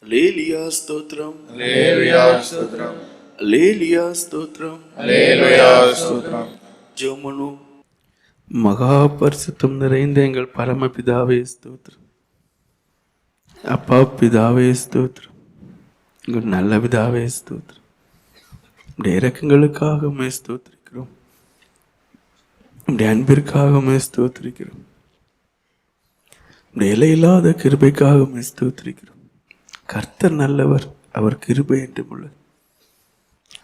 அல்லேலூயா ஸ்தோத்திரம், அல்லேலூயா ஸ்தோத்திரம், அல்லேலூயா ஸ்தோத்திரம், அல்லேலூயா ஸ்தோத்திரம். ஜெபமனு. மகா பரிசுத்தம் நிறைந்த எங்கள் பரமபிதாவே ஸ்தோத்திரம். அப்பா பிதாவே ஸ்தோத்திரம், எங்கள் நல்ல பிதாவே ஸ்தோத்திரம். உடைய இரக்கங்களுக்காக ஸ்தோத்திரிக்கிறோம், உடைய அன்பிற்காக ஸ்தோத்திரிக்கிறோம், உடைய எல்லையில்லாத கிருபைக்காக ஸ்தோத்திரிக்கிறோம். கர்த்தர் நல்லவர், அவர் கிருபை என்றும் உள்ளது.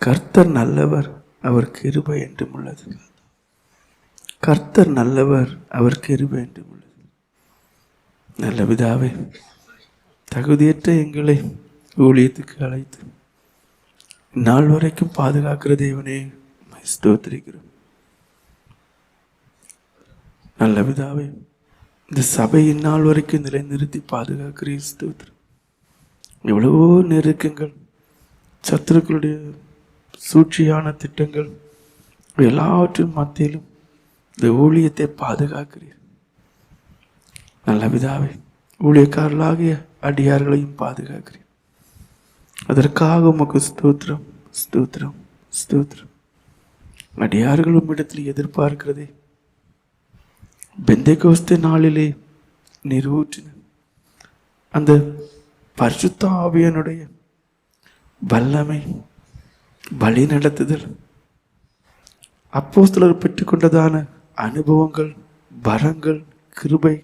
கர்த்தர் நல்லவர், அவர் கிருபை என்றும் உள்ளது. கர்த்தர் நல்லவர், அவர் கிருபை என்றும் உள்ளது. நல்ல பிதாவே, தகுதியற்ற எங்களை ஊழியத்துக்கு அழைத்து நாள் வரைக்கும் பாதுகாக்கிற தேவனே ஸ்தோத்திரிக்கிறோம். நல்ல பிதாவே, இந்த சபை இந்நாள் வரைக்கும் நிலைநிறுத்தி பாதுகாக்கிற ஸ்தோத்திரம். எவ்வளவோ நெருக்கங்கள், சத்துருக்களுடைய சூழ்ச்சியான திட்டங்கள் எல்லாவற்றின் மத்தியிலும் இந்த ஊழியத்தை பாதுகாக்கிறீர். நல்ல பிதாவே, ஊழியக்காரர்களாகிய அடியார்களையும் பாதுகாக்கிறீர். அதற்காக உமக்கு ஸ்தோத்திரம், ஸ்தோத்திரம், ஸ்தோத்திரம். அடியார்களும் இடத்தில் எதிர்பார்க்கிறதே பெந்தெகோஸ்தே நாளிலே நீர் ஊற்றின அந்த பரிசுத்த ஆவியானுடைய வல்லமை, வழி நடத்துதல், அப்போஸ்தலர் பெற்றுக்கொண்டதான அனுபவங்கள், வரங்கள், கிருபை,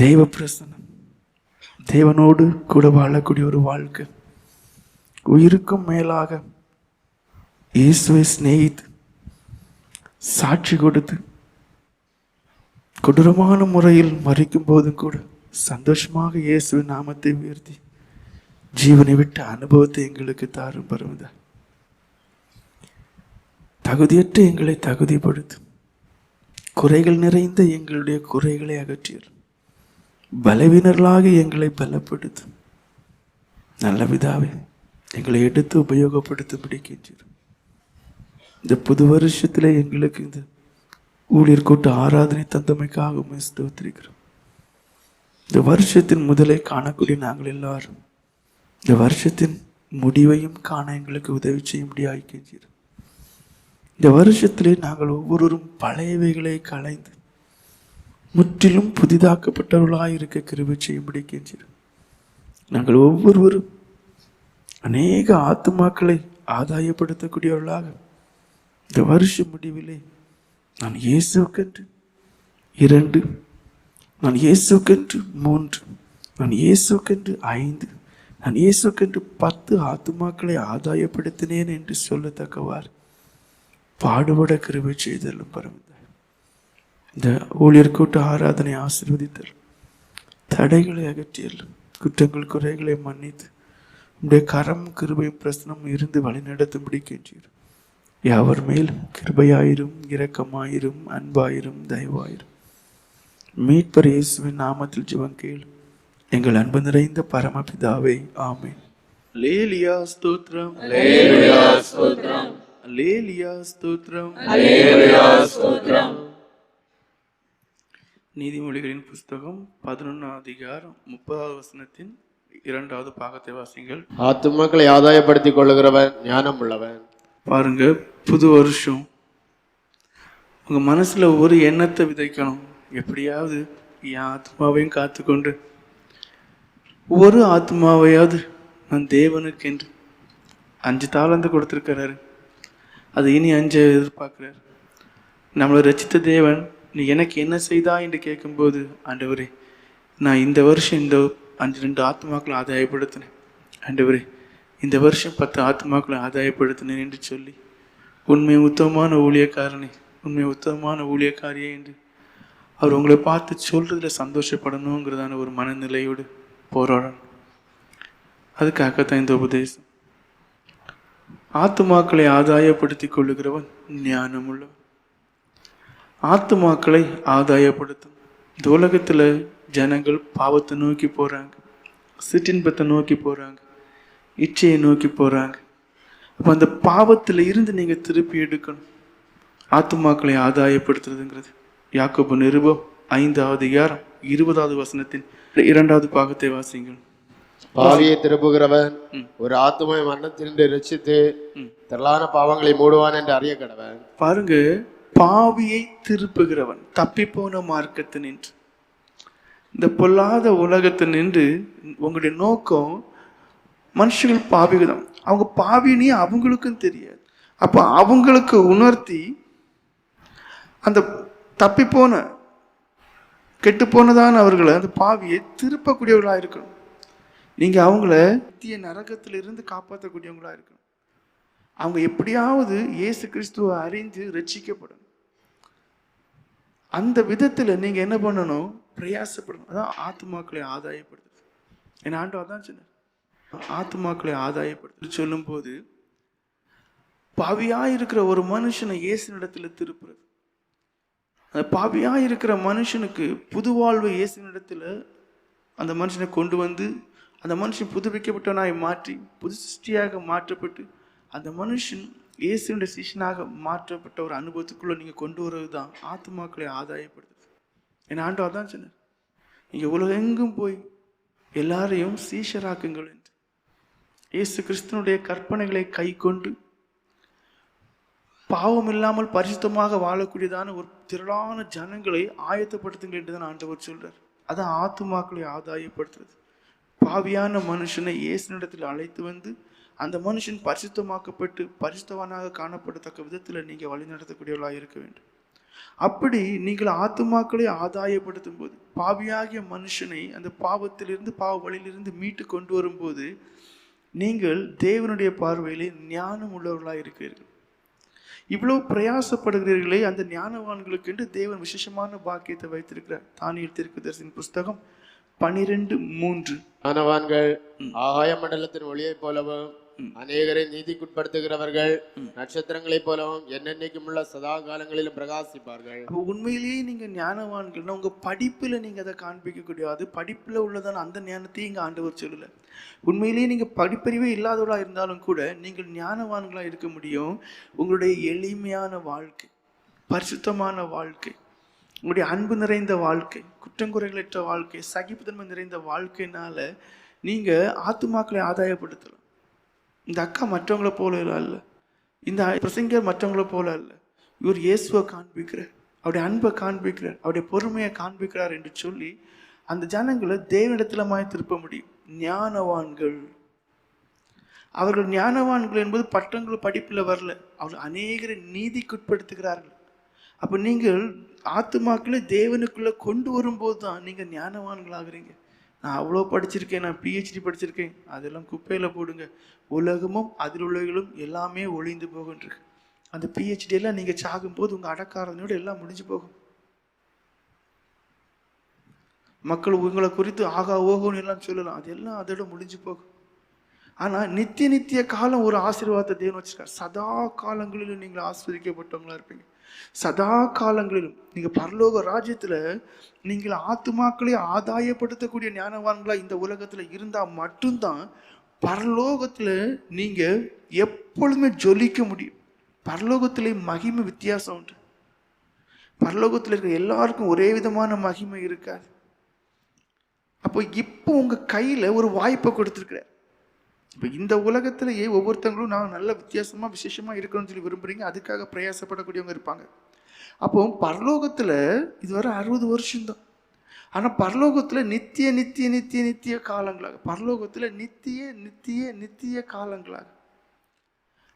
தெய்வ பிரசன்னம், தேவனோடு கூட வாழக்கூடிய ஒரு வாழ்க்கை, உயிருக்கும் மேலாக இயேசுவை சிநேகித்து சாட்சி கொடுத்து கொடூரமான முறையில் மறிக்கும் போதும் கூட சந்தோஷமாக இயேசுவின் நாமத்தை உயர்த்தி ஜீவனை விட்ட அனுபவத்தை எங்களுக்கு தாரும் பரவுதா. தகுதியற்ற எங்களை தகுதிப்படுத்தும், குறைகள் நிறைந்த எங்களுடைய குறைகளை அகற்றியல், பலவீனர்களாக எங்களை பலப்படுத்தும். நல்ல பிதாவே, எங்களை எடுத்து உபயோகப்படுத்த பிடிக்கின்றோம். இந்த புது வருஷத்துல எங்களுக்கு இந்த ஊழியர் கூட்ட ஆராதனை தந்தமைக்காக ஸ்தோத்திரிக்கிறோம். இந்த வருஷத்தின் முதலை காணக்கூடிய நாங்கள் எல்லாரும் இந்த வருஷத்தின் முடிவையும் காண எங்களுக்கு உதவி செய்யும்படியாக கெஞ்சிறோம். இந்த வருஷத்திலே நாங்கள் ஒவ்வொருவரும் பழையவைகளை களைந்து முற்றிலும் புதிதாக்கப்பட்டவர்களாக இருக்க கிருபை செய்யும்படி கெஞ்சிறோம். நாங்கள் ஒவ்வொருவரும் அநேக ஆத்துமாக்களை ஆதாயப்படுத்தக்கூடியவர்களாக இந்த வருஷ முடிவிலே நான் இயேசுக்கென்று 2, நான் இயேசுக்கென்று 3, நான் இயேசுக்கென்று 5, நான் இயேசுக்கென்று 10 ஆத்துமாக்களை ஆதாயப்படுத்தினேன் என்று சொல்லத்தக்கவாறு பாடுபட கிருபை செய்தலும் பரவுதார். இந்த ஊழியர் கூட்ட ஆராதனை ஆசீர்வதித்தல், தடைகளை அகற்றியல், குற்றங்கள் குறைகளை மன்னித்து உடைய கரம் கிருபையும் பிரசனம் இருந்து வழிநடத்தும்படி கெஞ்சீர். யாவர் மேலும் கிருபையாயிரும், இரக்கமாயிரும், அன்பாயிரும், தயவாயிரும். மீட்பர் இயேசுவின் நாமத்தில் ஜெபம் கேள் எங்கள் அன்பு நிறைந்த பரமபிதாவே, ஆமென். அல்லேலூயா ஸ்தோத்திரம், அல்லேலூயா ஸ்தோத்திரம், அல்லேலூயா ஸ்தோத்திரம், அல்லேலூயா ஸ்தோத்திரம். நீதிமொழிகளின் புஸ்தகம் 11ஆம் அதிகாரம் 30வது வசனத்தின் 2வது பாகத்தை வாசிங்கள். ஆத்துமாக்களை ஆதாயப்படுத்திக் கொள்ளுகிறவன் ஞானம் உள்ளவன். பாருங்க, புது வருஷம், உங்க மனசுல ஒரு எண்ணத்தை விதைக்கணும். எப்படியாவது என் ஆத்மாவையும் காத்துக்கொண்டு ஒரு ஆத்மாவையாவது நான் தேவனுக்கு என்று 5 தாலந்து கொடுத்துருக்கிறாரு, அது இனி 5 எதிர்பார்க்கிறார். நம்மளை ரசித்த தேவன் நீ எனக்கு என்ன செய்தா என்று கேட்கும்போது, ஆண்டவரே நான் இந்த வருஷம் இந்த 2 ஆத்மாக்களை ஆதாயப்படுத்தினேன், ஆண்டவரே இந்த வருஷம் 10 ஆத்மாக்களை ஆதாயப்படுத்தினேன் என்று சொல்லி, உண்மை உத்தமமான ஊழியக்காரனே, உண்மை உத்தமமான ஊழியக்காரியே என்று அவர் உங்களை பார்த்து சொல்றதுல சந்தோஷப்படணுங்கிறதான ஒரு மனநிலையோடு போராடணும். அதுக்காகத்தான் இந்த உபதேசம். ஆத்துமாக்களை ஆதாயப்படுத்தி கொள்ளுகிறவன் ஞானம் உள்ளவன். ஆத்துமாக்களை ஆதாயப்படுத்தும். இந்த உலகத்துல ஜனங்கள் பாவத்தை நோக்கி போறாங்க, சிற்றின்பத்தை நோக்கி போறாங்க, இச்சையை நோக்கி போறாங்க. அப்போ அந்த பாவத்தில் இருந்து நீங்க திருப்பி எடுக்கணும். ஆத்துமாக்களை ஆதாயப்படுத்துறதுங்கிறது யாக்கோபு நிருபம் 5ஆம் அதிகாரம் 20வது வசனத்தின் 2வது பாகத்தை வாசிங்கள். பாவியை திருப்புகிறவன் ஒரு ஆத்துமை மரணத்தினின்று ரட்சித்து திரளான பாவங்களை மூடுவான் என்று அறிய கடவன். பாருங்க, பாவியை திருப்புகிறவன், தப்பிப்போன மார்க்கத்தை நின்று, இந்த பொல்லாத உலகத்தை நின்று உங்களுடைய நோக்கம் மனுஷர்கள் பாவிகள், அவங்க பாவினே அவங்களுக்கும் தெரியாது. அப்போ அவங்களுக்கு உணர்த்தி அந்த தப்பிப்போன கெட்டு போனதான அவர்களை, அந்த பாவியை திருப்பக்கூடியவர்களாக இருக்கணும். நீங்கள் அவங்கள நித்திய நரகத்திலிருந்து காப்பாற்றக்கூடியவங்களாக இருக்கணும். அவங்க எப்படியாவது இயேசு கிறிஸ்துவை அறிந்து ரட்சிக்கப்படணும். அந்த விதத்தில் நீங்கள் என்ன பண்ணணும்? பிரயாசப்படணும். அதான் ஆத்துமாக்களை ஆதாயப்படுத்துது. என் ஆண்டவர் தான் சொன்னார், ஆத்துமாக்களை ஆதாயப்படுத்து சொல்லும்போது பாவியாக இருக்கிற ஒரு மனுஷனை இயேசுனிடத்தில் திருப்புறது, அந்த பாவியாக இருக்கிற மனுஷனுக்கு புது வாழ்வு இயேசுனிடத்தில் அந்த மனுஷனை கொண்டு வந்து அந்த மனுஷன் புதுப்பிக்கப்பட்டவனாய் மாற்றி புது சிருஷ்டியாக மாற்றப்பட்டு அந்த மனுஷன் இயேசுடைய சிஷ்யனாக மாற்றப்பட்ட ஒரு அனுபவத்துக்குள்ளே நீங்கள் கொண்டு வருவது தான் ஆத்துமாக்களை ஆதாயப்படுத்துது. என் ஆண்டவர் தான் சொன்னார், நீங்கள் உலகெங்கும் போய் எல்லாரையும் சீஷராக்குங்கள் என்று. இயேசு கிறிஸ்துவனுடைய கற்பனைகளை கை கொண்டு பாவம் இல்லாமல் பரிசுத்தமாக வாழக்கூடியதான ஒரு திரளான ஜனங்களை ஆயத்தப்படுத்துங்கள் என்று தான் ஆண்டவர் சொல்றார். அதான் ஆத்துமாக்களை ஆதாயப்படுத்துறது. பாவியான மனுஷனை இயேசுனிடத்தில் அழைத்து வந்து அந்த மனுஷன் பரிசுத்தமாக்கப்பட்டு பரிசுத்தவானாக காணப்படத்தக்க விதத்தில் நீங்கள் வழி நடத்தக்கூடியவர்களாக இருக்க வேண்டும். அப்படி நீங்கள் ஆத்துமாக்களை ஆதாயப்படுத்தும் போது, பாவியாகிய மனுஷனை அந்த பாவத்திலிருந்து பாவ வழியிலிருந்து மீட்டு கொண்டு வரும்போது நீங்கள் தேவனுடைய பார்வையிலே ஞானம் உள்ளவர்களாக இருக்கிறீர்கள். இவ்வளவு பிரயாசப்படுகிறீர்களே, அந்த ஞானவான்களுக்கு என்று தேவன் விசேஷமான பாக்கியத்தை வைத்திருக்கிறார். தானியேல் தீர்க்கதரிசியின் புஸ்தகம் 12:3. ஞானவான்கள் ஆகாய மண்டலத்தின் ஒளியை போலவும் அநேகரை நீதிக்குட்படுத்துகிறவர்கள் நட்சத்திரங்களைப் போலவும் என்னென்னைக்கும் உள்ள சதா காலங்களிலும் பிரகாசிப்பார்கள். உண்மையிலேயே நீங்க ஞானவான்கள்னா உங்க படிப்புல நீங்க அதை காண்பிக்கக்கூடிய, அது படிப்புல உள்ளதான அந்த ஞானத்தையும் இங்க ஆண்டவர் சொல்லல. உண்மையிலேயே நீங்க படிப்பறிவே இல்லாதவர்களா இருந்தாலும் கூட நீங்கள் ஞானவான்களா இருக்க முடியும். உங்களுடைய எளிமையான வாழ்க்கை, பரிசுத்தமான வாழ்க்கை, உங்களுடைய அன்பு நிறைந்த வாழ்க்கை, குற்றங்குறைகளற்ற வாழ்க்கை, சகிப்புத்தன்மை நிறைந்த வாழ்க்கையினால நீங்க ஆத்துமாக்களை ஆதாயப்படுத்தலாம். இந்த அக்கா மற்றவங்கள போல அல்ல, இந்த பிரசங்கர் மற்றவங்கள போல அல்ல. இவர் இயேசுவை காண்பிக்கிறார், அவருடைய அன்பை காண்பிக்கிறார், அவருடைய பொறுமையை காண்பிக்கிறார் என்று சொல்லி அந்த ஜனங்களை தேவனிடத்திலமாய் திருப்ப முடியும். ஞானவான்கள், அவர்கள் ஞானவான்கள் என்பது பட்டங்கள் படிப்பில் வரல, அவர்கள் அநேகரை நீதிக்குட்படுத்துகிறார்கள். அப்போ நீங்கள் ஆத்துமாக்களை தேவனுக்குள்ளே கொண்டு வரும்போது தான் நீங்கள் ஞானவான்களாகிறீங்க. நான் அவ்வளோ படிச்சிருக்கேன், நான் PhD படிச்சிருக்கேன், அதெல்லாம் குப்பையில் போடுங்க. உலகமும் அதில் உள்ளவர்களும் எல்லாமே ஒளிந்து போகின்றது. அந்த PhD எல்லாம் நீங்கள் சாகும்போது உங்கள் அடக்காரனோடு எல்லாம் முடிஞ்சு போகும். மக்கள் உங்களை குறித்து ஆகா ஓகோன்னு எல்லாம் சொல்லலாம், அதெல்லாம் அதோட முடிஞ்சு போகும். ஆனால் நித்திய காலம் ஒரு ஆசீர்வாதத்தை தேவன் வச்சிருக்கார். சதா காலங்களிலும் நீங்கள் ஆசீர்வதிக்கப்பட்டவங்களா இருப்பீங்க. சதா காலங்களிலும் நீங்கள் பரலோக ராஜ்யத்தில் நீங்கள் ஆத்துமாக்களை ஆதாயப்படுத்தக்கூடிய ஞானவான்களா இந்த உலகத்தில் இருந்தால் மட்டும்தான் பரலோகத்தில் நீங்கள் எப்பொழுதுமே ஜொலிக்க முடியும். பரலோகத்திலே மகிமை வித்தியாசம் உண்டு. பரலோகத்தில் இருக்கிற எல்லாருக்கும் ஒரே விதமான மகிமை இருக்காது. அப்போ இப்போ உங்கள் கையில் ஒரு வாய்ப்பை கொடுத்துருக்குறார். இப்போ இந்த உலகத்திலேயே ஒவ்வொருத்தங்களும் நான் நல்ல வித்தியாசமாக விசேஷமாக இருக்கணும்னு சொல்லி விரும்புகிறீங்க, அதுக்காக பிரயாசப்படக்கூடியவங்க இருப்பாங்க. அப்போ பரலோகத்தில் இதுவரை 60 வருஷம்தான். ஆனால் பரலோகத்தில் நித்திய நித்திய நித்திய நித்திய காலங்களாக, பரலோகத்தில் நித்திய நித்திய நித்திய காலங்களாக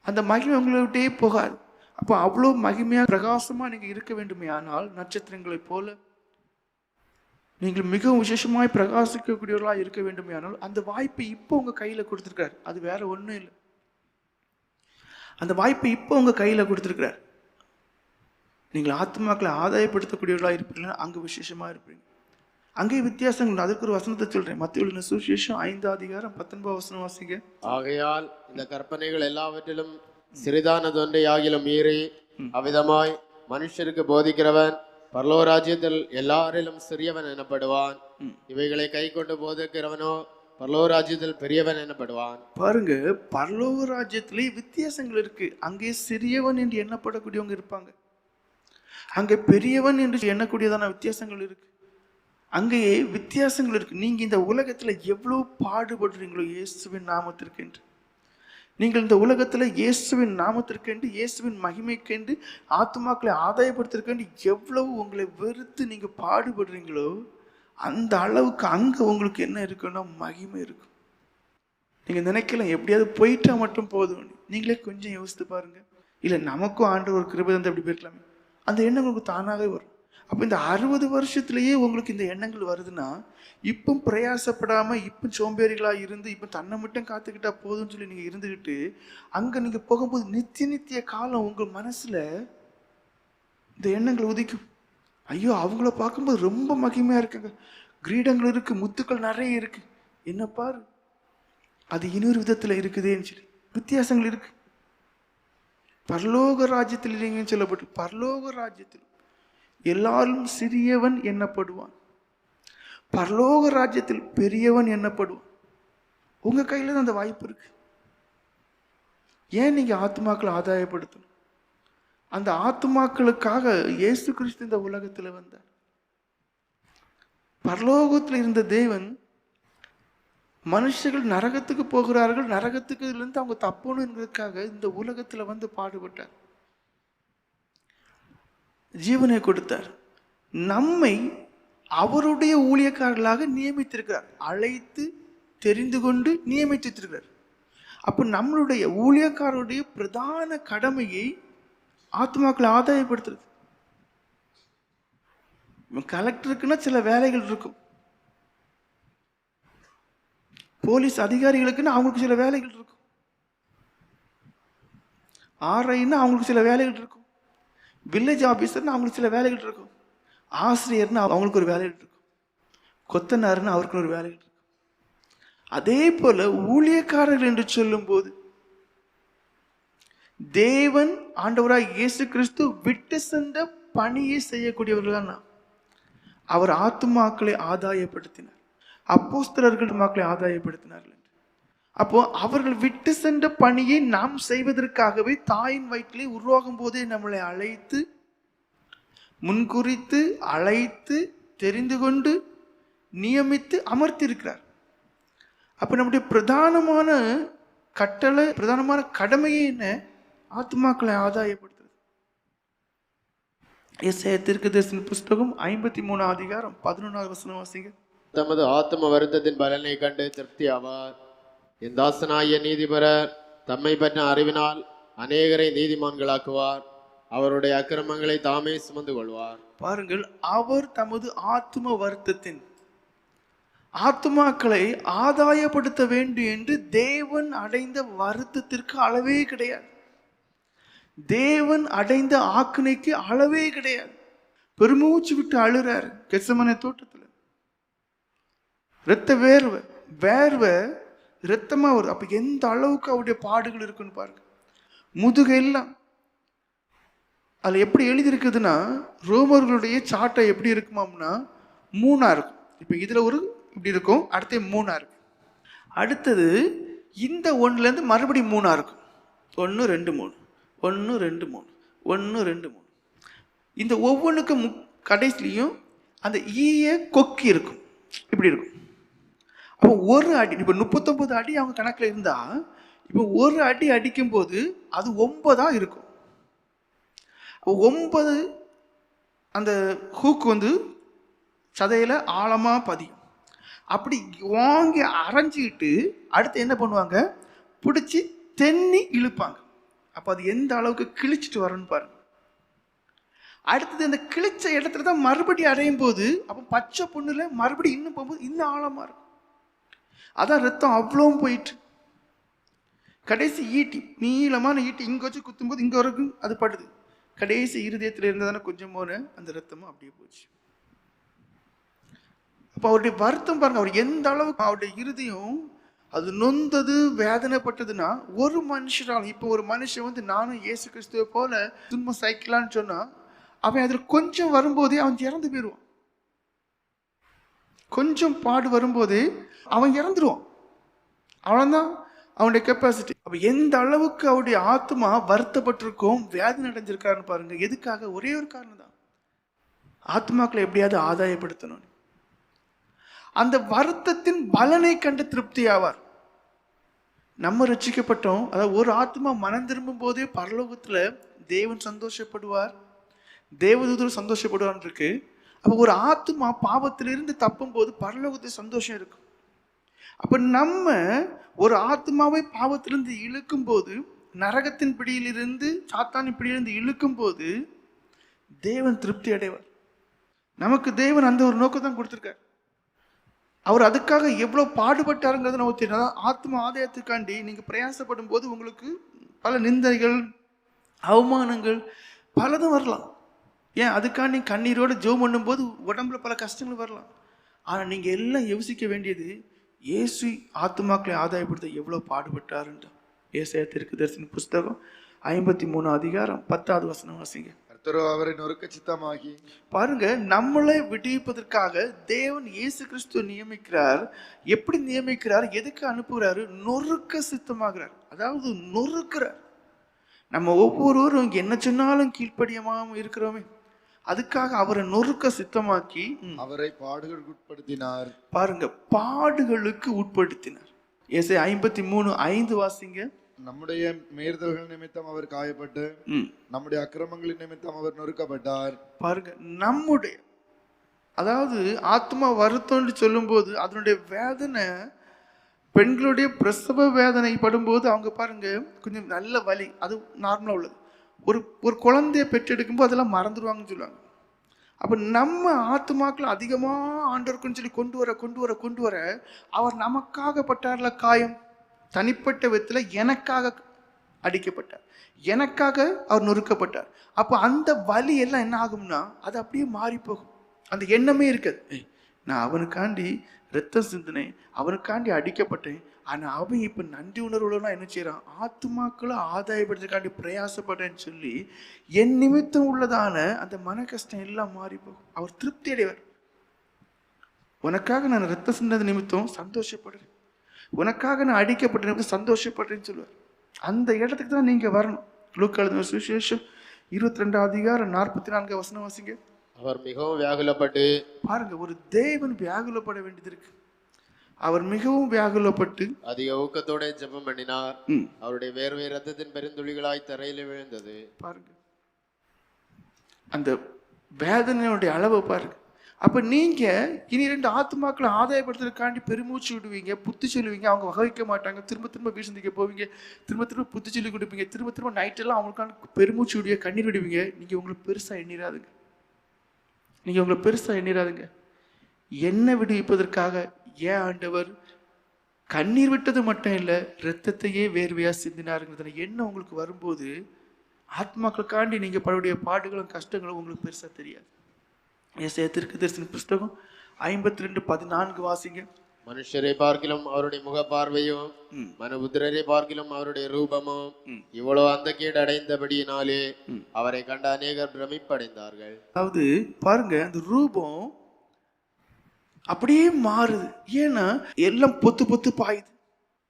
அந்த மகிமை உங்களை விட்டே போகாது. அப்போ அவ்வளோ மகிமையாக பிரகாசமாக நீங்கள் இருக்க வேண்டுமே ஆனால் நட்சத்திரங்களைப் போல நீங்கள் மிகவும் விசேஷமாய் பிரகாசிக்கக்கூடியவர்களாக இருக்க வேண்டுமே ஆனால் அந்த வாய்ப்பை இப்போ உங்கள் கையில் கொடுத்துருக்கார். அது வேற ஒன்றும் இல்லை. அந்த வாய்ப்பை இப்போ உங்கள் கையில் கொடுத்துருக்கிறார். நீங்கள் ஆத்மாக்களை ஆதாயப்படுத்தக்கூடியவர்களாக இருப்பீங்கன்னா அங்கே விசேஷமாக இருப்பீங்க. அங்கே வித்தியாசங்கள், அதுக்கு ஒரு வசனத்தை சொல்கிறேன். மத்தேயு சுவிசேஷம் 5:19 வாசிங்க. ஆகையால் இந்த கற்பனைகள் எல்லாவற்றிலும் சிறிதானதொன்றை ஆகிலும் மீறி அவ்விதமாய் மனுஷருக்கு போதிக்கிறவன் பரலோக ராஜ்யத்தில் எல்லாரிலும் சிறியவன் எனப்படுவான். இவைகளை கை கொண்டு போதிக்கிறவனோ பரலோக ராஜ்யத்தில் பெரியவன் எனப்படுவான். பாருங்க, பரலோக ராஜ்யத்திலே வித்தியாசங்கள் இருக்கு. அங்கே சிறியவன் என்று எண்ணப்படக்கூடியவங்க இருப்பாங்க, அங்கே பெரியவன் என்று எண்ணக்கூடியதான வித்தியாசங்கள் இருக்கு. அங்கேயே வித்தியாசங்கள் இருக்கு. நீங்க இந்த உலகத்துல எவ்வளவு பாடுபடுறீங்களோ இயேசுவின் நாமத்திற்கென்று, நீங்கள் இந்த உலகத்துல இயேசுவின் நாமத்திற்கென்று, இயேசுவின் மகிமைக்கென்று, ஆத்துமாக்களை ஆதாயப்படுத்திருக்கேன் எவ்வளவு உங்களை வெறுத்து நீங்க பாடுபடுறீங்களோ அந்த அளவுக்கு அங்க உங்களுக்கு என்ன இருக்குன்னா மகிமை இருக்கும். நீங்க நினைக்கலாம் எப்படியாவது போயிட்டா மட்டும் போதும். நீங்களே கொஞ்சம் யோசித்து பாருங்க. இல்ல நமக்கும் ஆண்டவர் ஒரு கிருபை தந்து அப்படி போயிருக்கலாமே, அந்த எண்ணம் உங்களுக்கு தானாகவே வரும். அப்போ இந்த 60 வருஷத்துலேயே உங்களுக்கு இந்த எண்ணங்கள் வருதுன்னா, இப்போ பிரயாசப்படாமல் இப்போ சோம்பேறிகளாக இருந்து இப்போ தன்னை மட்டும் காத்துக்கிட்டா போதும்னு சொல்லி நீங்கள் இருந்துக்கிட்டு அங்கே நீங்கள் போகும்போது நித்திய காலம் உங்கள் மனசில் இந்த எண்ணங்கள் உதிக்கும். ஐயோ, அவங்கள பார்க்கும்போது ரொம்ப மகிமையாக இருக்குங்க, கிரீடங்கள் இருக்குது, முத்துக்கள் நிறைய இருக்குது, என்ன பாரு அது இன்னொரு விதத்தில் இருக்குதேன்னு சொல்லி வித்தியாசங்கள் இருக்கு. பரலோக ராஜ்யத்தில் இல்லைங்கன்னு சொல்லப்பட்டு, பரலோக ராஜ்யத்தில் எல்லாரும் சிறியவன் எண்ணப்படுவான், பரலோக ராஜ்யத்தில் பெரியவன் எண்ணப்படுவான். உங்க கையில தான் அந்த வாய்ப்பு இருக்கு. ஏன் நீங்க ஆத்துமாக்களை ஆதாயப்படுத்தணும்? அந்த ஆத்துமாக்களுக்காக இயேசு கிறிஸ்து இந்த உலகத்துல வந்தார். பரலோகத்தில் இருந்த தேவன் மனுஷர்கள் நரகத்துக்கு போகிறார்கள், நரகத்துக்கு இருந்து அவங்க தப்பணுங்கிறதுக்காக இந்த உலகத்துல வந்து பாடுபட்டார், ஜீவனை கொடுத்தார். நம்மை அவருடைய ஊழியக்காரர்களாக நியமித்திருக்கிறார், அழைத்து தெரிந்து கொண்டு நியமித்திருக்கிறார். அப்போ நம்மளுடைய ஊழியக்காரருடைய பிரதான கடமையை ஆத்மாக்களை ஆதாயப்படுத்துறது. கலெக்டருக்குன்னா சில வேலைகள் இருக்கும், போலீஸ் அதிகாரிகளுக்குன்னு அவங்களுக்கு சில வேலைகள் இருக்கும், ஆர்ஐன்னா அவங்களுக்கு சில வேலைகள் இருக்கும், வில்லேஜ் ஆபீசர்னு அவங்களுக்கு சில வேலைகள் இருக்கும், ஆசிரியர்னு அவங்களுக்கு ஒரு வேலைகள் இருக்கும், கொத்தனார்னு அவருக்கு ஒரு வேலைகள் இருக்கும். அதே போல ஊழியக்காரர்கள் என்று சொல்லும் போது தேவன் ஆண்டவராக இயேசு கிறிஸ்து விட்டு சென்ற பணியை செய்யக்கூடியவர்கள் தான். அவர் ஆத்துமாக்களை ஆதாயப்படுத்தினார், அப்போஸ்தலர்கள் மக்களை ஆதாயப்படுத்தினார்கள். அப்போ அவர்கள் விட்டு சென்ற பணியை நாம் செய்வதற்காகவே தாயின் வயிற்றிலே உருவாகும் போதே நம்மளை அழைத்து, முன்குறித்து, அழைத்து, தெரிந்து கொண்டு, நியமித்து அமர்த்தியிருக்கிறார். அப்ப நம்முடைய பிரதானமான கட்டளை, பிரதானமான கடமையே என்ன? ஆத்துமாக்களை ஆதாயப்படுத்துறது. எஸ்ஐயா தீர்க்கதரிசன புஸ்தகம் 53 அதிகாரம் 11வது வசனம் வாசிங்க. தமது ஆத்ம வருத்தத்தின் பலனை கண்டு திருப்தி ஆவார். என் தாசனாகிய நீதிபரர் தம்மை பற்றின அறிவினால் அநேகரை நீதிமான்களாக்குவார், அவருடைய அக்கிரமங்களை தாமே சுமந்து கொள்வார். பாருங்கள், அவர் தமது ஆத்ம வருத்தத்தின், ஆத்துமாக்களை ஆதாயப்படுத்த வேண்டும் என்று தேவன் அடைந்த வருத்தத்திற்கு அளவே கிடையாது, தேவன் அடைந்த ஆக்கினைக்கு அளவே கிடையாது. பெருமூச்சு விட்டு அழுறாரு கெத்செமனே தோட்டத்தில், இரத்த வேர்வை, வேர்வை இரத்தமா வருது. அப்ப எந்த அளவுக்கு அவருடைய பாடுகள் இருக்குன்னு பாருங்க. முதுகெல்லாம் அதுல எப்படி எழுதி இருக்குதுன்னா, ரோமர்களுடைய சாட்டை எப்படி இருக்குமாம்னா 3 இருக்கும். இப்ப இதுல ஒரு இப்படி இருக்கும், அடுத்து 3 இருக்கு, அடுத்தது இந்த 1ல இருந்து மறுபடியும் 3 இருக்கும். 1 2 3 1 2 3 1 2 3. இந்த ஒவ்வொன்றுக்கும் கடைசிலையும் அந்த ஈய கொக்கி இருக்கும், இப்படி இருக்கும். அப்போ ஒரு அடி, இப்போ 39 அடி அவங்க கணக்கில் இருந்தா, இப்போ ஒரு அடி அடிக்கும் போது அது 9 இருக்கும். 9 அந்த ஹூக் வந்து சதையில ஆழமா பதியும். அப்படி வாங்கி அரைஞ்சிக்கிட்டு அடுத்து என்ன பண்ணுவாங்க, பிடிச்சி தென்னி இழுப்பாங்க. அப்போ அது எந்த அளவுக்கு கிழிச்சிட்டு வரணும்னு பாருங்க. அடுத்தது அந்த கிழிச்ச இடத்துல தான் மறுபடியும் அடையும் போது, அப்போ பச்சை பொண்ணுல மறுபடியும் இன்னும் போகும்போது இன்னும் ஆழமா இருக்கும். அதான் ரத்தம் அவ்வளவும் போயிட்டு கடைசி ஈட்டி, நீளமான ஈட்டி இங்க வச்சு குத்தும்போது இங்க வரைக்கும் அது படுது. கடைசி இருதயத்தில் இருந்ததானே கொஞ்சம் போன அந்த ரத்தமும் அப்படியே போச்சு. அப்போ அவருடைய வருத்தம் பாருங்க, அவர் எந்த அளவுக்கு அவருடைய இருதயம் அது நொந்தது, வேதனைப்பட்டதுன்னா, ஒரு மனுஷரால், இப்போ ஒரு மனுஷன் வந்து நானும் இயேசு கிறிஸ்துவை போல துன்பம் சைக்கலான்னு சொன்னா, அவன் அதில் கொஞ்சம் வரும்போதே அவன் இறந்து போயிடுவான். கொஞ்சம் பாடு வரும்போதே அவன் இறந்துருவான். அவ்வளோதான் அவனுடைய கெப்பாசிட்டி. அப்போ எந்த அளவுக்கு அவருடைய ஆத்மா வருத்தப்பட்டிருக்கும், வேதனை அடைஞ்சிருக்காருன்னு பாருங்க. எதுக்காக? ஒரே ஒரு காரணம் தான், ஆத்மாக்களை எப்படியாவது ஆதாயப்படுத்தணும். அந்த வருத்தத்தின் பலனை கண்டு திருப்தி ஆவார். நம்ம ரட்சிக்கப்பட்டோம், அதாவது ஒரு ஆத்மா மனம் திரும்பும் போதே பரலோகத்துல தேவன் சந்தோஷப்படுவார், தேவதூதர் சந்தோஷப்படுவார் இருக்கு. அப்ப ஒரு ஆத்மா பாவத்திலிருந்து தப்பும் போது பரலோகத்தில் சந்தோஷம் இருக்கும். அப்ப நம்ம ஒரு ஆத்மாவை பாவத்திலிருந்து இழுக்கும் போது, நரகத்தின் பிடியிலிருந்து சாத்தானின் பிடியிலிருந்து இழுக்கும் போது தேவன் திருப்தி அடைவார். நமக்கு தேவன் அந்த ஒரு நோக்கம் தான் கொடுத்திருக்கார். அவர் அதுக்காக எவ்வளவு பாடுபட்டாருங்கிறது நமக்கு தெரியும். ஆத்ம ஆதாயத்துக்காண்டி நீங்க பிரயாசப்படும் போது உங்களுக்கு பல நிந்தைகள், அவமானங்கள் பலதும் வரலாம். ஏன் அதுக்காண்டி கண்ணீரோடு ஜெபம் பண்ணும்போது உடம்புல பல கஷ்டங்கள் வரலாம். ஆனா நீங்க எல்லாம் யோசிக்க வேண்டியது, இயேசு ஆத்மாக்களை ஆதாயப்படுத்த எவ்வளவு பாடுபட்டாருன்ற. ஏசாயா தீர்க்கதரிசியின் புஸ்தகம் 53 அதிகாரம் 10வது வசனம் வாசிங்க. கர்த்தரோ அவரை நொறுக்க சித்தமாகி. பாருங்க, நம்மளை விடுவிப்பதற்காக தேவன் இயேசு கிறிஸ்து நியமிக்கிறார். எப்படி நியமிக்கிறார், எதுக்கு அனுப்புகிறாரு? நொறுக்க சித்தமாகிறார். அதாவது நொறுக்கிறார். நம்ம ஒவ்வொருவரும் என்ன சொன்னாலும் கீழ்ப்படியாம இருக்கிறோமே, அதுக்காக அவரை நொறுக்க சித்தமாக்கி அவரை பாடுகளுக்கு உட்படுத்தினார். பாருங்க, பாடுகளுக்கு உட்படுத்தினார். ஏசாயா 53:5 வாசிங்க. நம்முடைய மீறுதல்கள் நிமித்தம் அவர் காயப்பட்டு நம்முடைய அக்கிரமங்களின் நிமித்தம் அவர் நொறுக்கப்பட்டார். பாருங்க, நம்முடைய, அதாவது ஆத்மா வருத்தம்னு சொல்லும் போது அதனுடைய வேதனை, பெண்களுடைய பிரசவ வேதனை படும்போது அவங்க பாருங்க கொஞ்சம் நல்ல வலி, அது நார்மலா உள்ளது. ஒரு குழந்தைய பெற்றெடுக்கும் போது அதெல்லாம் மறந்துடுவாங்கன்னு சொல்லுவாங்க. அப்ப நம்ம ஆத்மாக்கள் அதிகமா ஆண்டவருக்குன்னு சொல்லி கொண்டு வர அவர் நமக்காக பட்டார்ல காயம், தனிப்பட்ட விதத்துல எனக்காக அடிக்கப்பட்டார், எனக்காக அவர் நொறுக்கப்பட்டார். அப்ப அந்த வலி எல்லாம் என்ன ஆகும்னா அது அப்படியே மாறி போகும். அந்த எண்ணமே இருக்காது, நான் அவனுக்காண்டி ரத்தம் சிந்தினேன், அவனுக்காண்டி அடிக்கப்பட்டேன், ஆனா அவன் இப்ப நன்றி உணர்வுலாம் என்ன செய்யறான், ஆத்மாக்களை ஆதாயப்படுறதுக்காண்டி பிரயாசப்படுறேன்னு சொல்லி என் நிமித்தம் உள்ளதான அந்த மன கஷ்டம் எல்லாம் மாறி போகும். அவர் திருப்தி அடைவார். உனக்காக நான் ரத்தம் சிந்தது நிமித்தம் சந்தோஷப்படுறேன், உனக்காக நான் அடிக்கப்பட்ட நிமித்தம் சந்தோஷப்படுறேன்னு சொல்லுவார். அந்த இடத்துக்கு தான் நீங்க வரணும். லூக்கா எழுதின சுவிசேஷம் 22 அதிகாரம் 44 வசனம் வாசிங்க. அவர் மிகவும் வியாகுலப்பட்டு, பாருங்க, ஒரு தேவன் வியாகுலப்பட வேண்டியது இருக்கு. அவர் மிகவும் வியாகுலப்பட்டு அதிக ஊக்கத்தோட ஜெபம் பண்ணினார். அவருடைய வேர்வை ரத்தத்தின் பெருந்துளிகளாய் தரையில விழுந்தது. பாருங்க அந்த வேதனையுடைய அளவை பாருங்க. அப்ப நீங்க இனி 2 ஆத்மாக்களை ஆதாயப்படுத்துறதுக்காண்டி பெருமூச்சு விடுவீங்க, புத்தி சொல்லுவீங்க, அவங்க வகைக்க மாட்டாங்க, திரும்ப வீசந்திக்க போவீங்க, திரும்ப புத்தி சொல்லி கொடுப்பீங்க, திரும்ப நைட்டெல்லாம் அவங்களுக்கான பெருமூச்சு விடுவீங்க, கண்ணீர் விடுவீங்க. நீங்க உங்களை பெருசா எண்ணிராதுங்க. என்ன விடுவிப்பதற்காக ஏன் ஆண்டவர் கண்ணீர் விட்டது மட்டும் இல்ல, இரத்தத்தையே வேர்வையா சிந்தினாருங்கிறத எண்ணம் உங்களுக்கு வரும்போது ஆத்மாக்களுக்காண்டி நீங்க படக்கூடிய பாடுகளும் கஷ்டங்களும் உங்களுக்கு பெருசா தெரியாது. ஏசாயா தீர்க்கதரிசியின் புஸ்தகம் 52:14 வாசிங்க. மனுஷரை பார்க்கிலும் அவருடைய முக பார்வையும், மனுபுத்திரரை பார்க்கிலும் அவருடைய ரூபமும் இவ்வளவு அந்த கீடு அடைந்தபடியினாலே அவரை கண்ட அநேகர் பிரமிப்படைந்தார்கள். அதாவது பாருங்க, அந்த ரூபம் அப்படியே மாறுது. ஏன்னா எல்லாம் பொத்து பாயுது.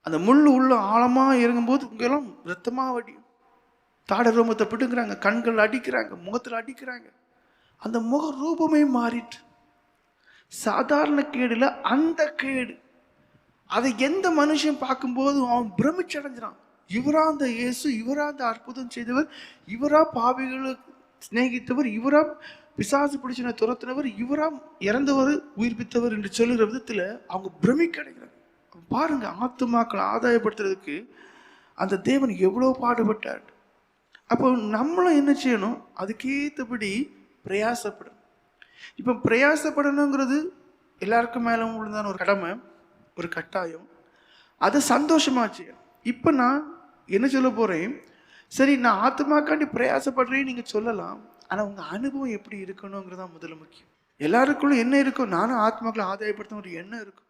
அந்த முள்ளு உள்ள ஆழமா இறங்கும் போது இங்கெல்லாம் ரத்தமா வடியும். தாட ரோமத்தை பிடுங்குறாங்க, கண்கள் அடிக்கிறாங்க, முகத்துல அடிக்கிறாங்க. அந்த முக ரூபமே மாறிட்டு, சாதாரண கேடுல அந்த கேடு, அதை எந்த மனுஷன் பார்க்கும்போது அவன் பிரமிச்சடைஞ்சான். இவரா அந்த இயேசு, இவரா அந்த அற்புதம் செய்தவர், இவரா பாவிகளை சிநேகித்தவர், இவரா பிசாசு பிடிச்சின துரத்தினவர், இவரா இறந்தவர் உயிர்ப்பித்தவர் என்று சொல்லுகிற விதத்துல அவங்க பிரமிக்க அடைகிறாங்க. பாருங்க, ஆத்துமாக்களை ஆதாயப்படுத்துறதுக்கு அந்த தேவன் எவ்வளவு பாடுபட்டார். அப்போ நம்மளும் என்ன செய்யணும், அதுக்கேற்றபடி பிரயாசப்படணும். இப்போ பிரயாசப்படணுங்கிறது எல்லாருக்கும் மேலே உள்ளதான ஒரு கடமை, ஒரு கட்டாயம். அதை சந்தோஷமா செய்யணும். இப்போ நான் என்ன சொல்ல போறேன், சரி நான் ஆத்மாக்காண்டி பிரயாசப்படுறேன்னு நீங்க சொல்லலாம், ஆனா உங்க அனுபவம் எப்படி இருக்கணுங்கிறதா முதல்ல முக்கியம். எல்லாருக்குள்ளும் என்ன இருக்கும், நானும் ஆத்மாக்களை ஆதாயப்படுத்த ஒரு எண்ணம் இருக்கும்.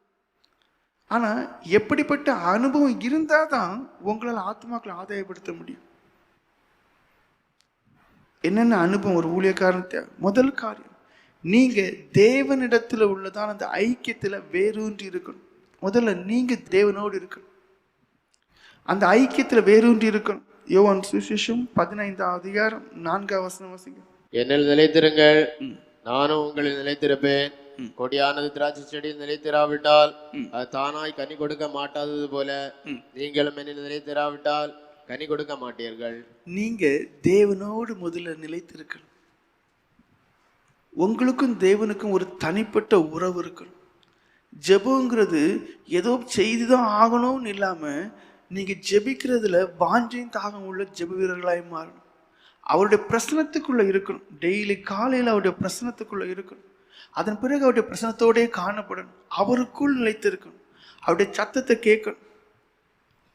ஆனா எப்படிப்பட்ட அனுபவம் இருந்தாதான் உங்களால் ஆத்மாக்களை ஆதாயப்படுத்த முடியும். என்னென்ன அனுபவம் ஒரு ஊழியக்காரன் தேவை? முதல் காரியம், நீங்க தேவனிடத்துல உள்ளதான அந்த ஐக்கியத்துல வேரூன்றி இருக்கணும். முதல்ல நீங்க தேவனோடு இருக்கணும், அந்த ஐக்கியத்துல வேரூன்றி இருக்கணும். யோவான் சுவிசேஷம் 15 அதிகாரம் 4 வசனம் வாசிங்க. என்னில் நிலைத்திருங்கள், நானும் உங்களில் நிலைத்திருப்பேன். கொடியானது திராட்சை செடியில் நிலைத்திராவிட்டால் அது தானாய் கனி கொடுக்க மாட்டாதது போல நீங்களும் என்னில் நிலைத்திராவிட்டால் கனி கொடுக்க மாட்டீர்கள். நீங்க தேவனோடு முதல்ல நிலைத்திருக்கணும். உங்களுக்கும் தேவனுக்கும் ஒரு தனிப்பட்ட உறவு இருக்கணும். ஜெபங்கிறது ஏதோ செய்துதான் ஆகணும்னு இல்லாம நீங்க ஜெபிக்கிறதுல வாஞ்சையும் தாகம் உள்ள ஜெப வீரர்களாய் மாறணும். அவருடைய பிரசனத்துக்குள்ள இருக்கணும். டெய்லி காலையில அவருடைய பிரசனத்துக்குள்ள இருக்கணும். அதன் பிறகு அவருடைய பிரசனத்தோடே காணப்படணும். அவருக்குள் நிலைத்திருக்கணும். அவருடைய சத்தத்தை கேட்கணும்.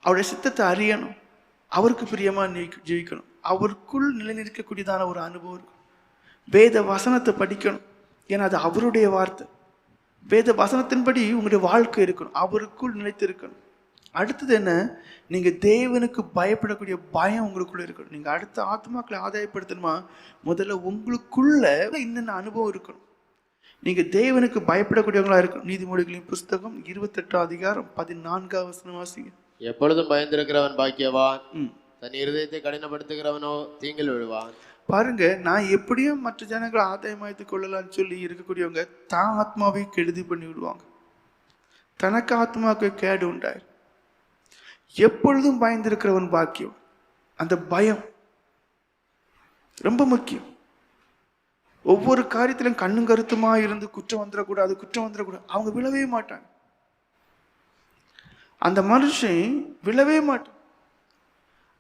அவருடைய சித்தத்தை அறியணும். அவருக்கு பிரியமா ஜீவிக்கணும். அவருக்குள் நிலைநிற்கக்கூடியதான ஒரு அனுபவம் இருக்கும். வேத வசனத்தை படிக்கணும். ஏன்னா அது அவருடைய வார்த்தை. வேத வசனத்தின்படி உங்களுடைய வாழ்க்கை இருக்கணும். அவருக்குள் நிலைத்து இருக்கணும். அடுத்தது என்ன? நீங்க தேவனுக்கு பயப்படக்கூடிய பயம் உங்களுக்குள்ள இருக்கணும். நீங்க அடுத்த ஆத்மாக்களை ஆதாயப்படுத்தணுமா, முதல்ல உங்களுக்குள்ள இன்னென்ன அனுபவம் இருக்கணும். நீங்க தேவனுக்கு பயப்படக்கூடியவங்களா இருக்கணும். நீதிமொழிகளின் புஸ்தகம் 28 அதிகாரம் 14 வசனம் வாசிங்க. எப்பொழுதும் பயந்திருக்கிறவன் பாக்கியவான், தன் இருதயத்தை கடினப்படுத்துகிறவனோ தீங்கில் விழுவான். பாருங்க, நான் எப்படியும் மற்ற ஜனங்களை ஆதாயமாய்த்து கொள்ளலாம்னு சொல்லி இருக்கக்கூடியவங்க தான் ஆத்மாவை கெடுதி பண்ணி விடுவாங்க. தனக்கு ஆத்மாவுக்கு கேடு உண்டாயிரும். எப்பொழுதும் பயந்திருக்கிறவன் பாக்கியம். அந்த பயம் ரொம்ப முக்கியம். ஒவ்வொரு காரியத்திலும் கண்ணும் கருத்துமா இருந்து குற்றம் வந்துடக்கூடாது, குற்றம் வந்துடக்கூடாது. அவங்க விழவே மாட்டாங்க. அந்த மனுஷன் விழவே மாட்டான்.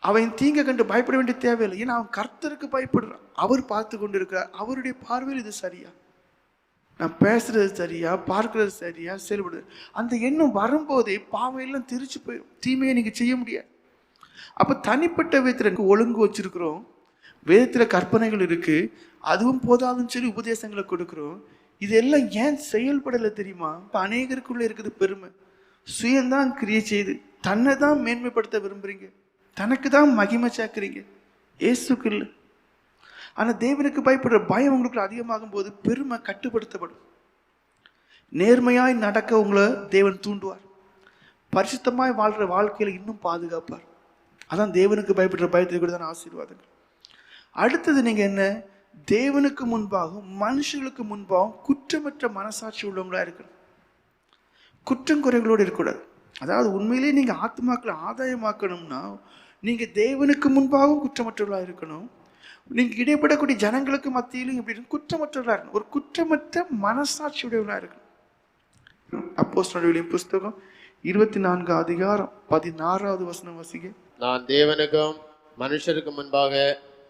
அவன் தீங்க கண்டு பயப்பட வேண்டிய தேவையில்லை. ஏன்னா அவன் கர்த்தருக்கு பயப்படுறான். அவர் பார்த்து கொண்டு இருக்கிறார். அவருடைய பார்வையில் இது சரியா, நான் பேசுறது சரியா, பார்க்கறது சரியா, செயல்படுறது, அந்த எண்ணம் வரும்போதே பாவம் எல்லாம் திரிச்சு போயிடும். தீமையை நீங்க செய்ய முடியாது. அப்ப தனிப்பட்ட விதத்துல ஒழுங்கு வச்சிருக்கிறோம். வேதத்துல கற்பனைகள் இருக்கு, அதுவும் போதாதுன்னு சொல்லி உபதேசங்களை கொடுக்கிறோம். இதெல்லாம் ஏன் செயல்படலை தெரியுமா? இப்ப அநேகருக்குள்ள இருக்குது பெருமை. சுயம்தான் கிரியை செய்து தன்னை தான் மேன்மைப்படுத்த விரும்புறீங்க. தனக்கு தான் மகிமை சேர்க்கிறீங்க, இயேசுக்கு இல்லை. ஆனா தேவனுக்கு பயப்படுற பயம் உங்களுக்கு அதிகமாகும் போது பெருமை கட்டுப்படுத்தப்படும். நேர்மையாய் நடக்க உங்களை தேவன் தூண்டுவார். பரிசுத்தமாய் வாழ்ற வாழ்க்கையில இன்னும் பாதுகாப்பார். அதான் தேவனுக்கு பயப்படுற பயத்தை கூட தான் ஆசீர்வாதங்கள். அடுத்தது நீங்க என்ன? தேவனுக்கு முன்பாகவும் மனுஷர்களுக்கு முன்பாகவும் குற்றமற்ற மனசாட்சி உள்ளவங்களா இருக்கணும். குற்றம் குறைகளோடு இருக்கக்கூடாது. அதாவது உண்மையிலேயே நீங்க ஆத்மாக்களை ஆதாயமாக்கணும்னா நீங்க தேவனுக்கு முன்பாகவும் குற்றமற்றவர்களா இருக்கணும். நீங்க இடைப்படக்கூடிய ஜனங்களுக்கு மத்தியிலும் எப்படி குற்றமற்றவர்களா இருக்கணும். ஒரு குற்றமற்ற மனசாட்சி உடையவர்களா இருக்கணும். அப்போஸ்தலர்களின் புஸ்தகம் 24 அதிகாரம் 16 வசனம் வாசிங்க. நான் தேவனுக்கும் மனுஷருக்கு முன்பாக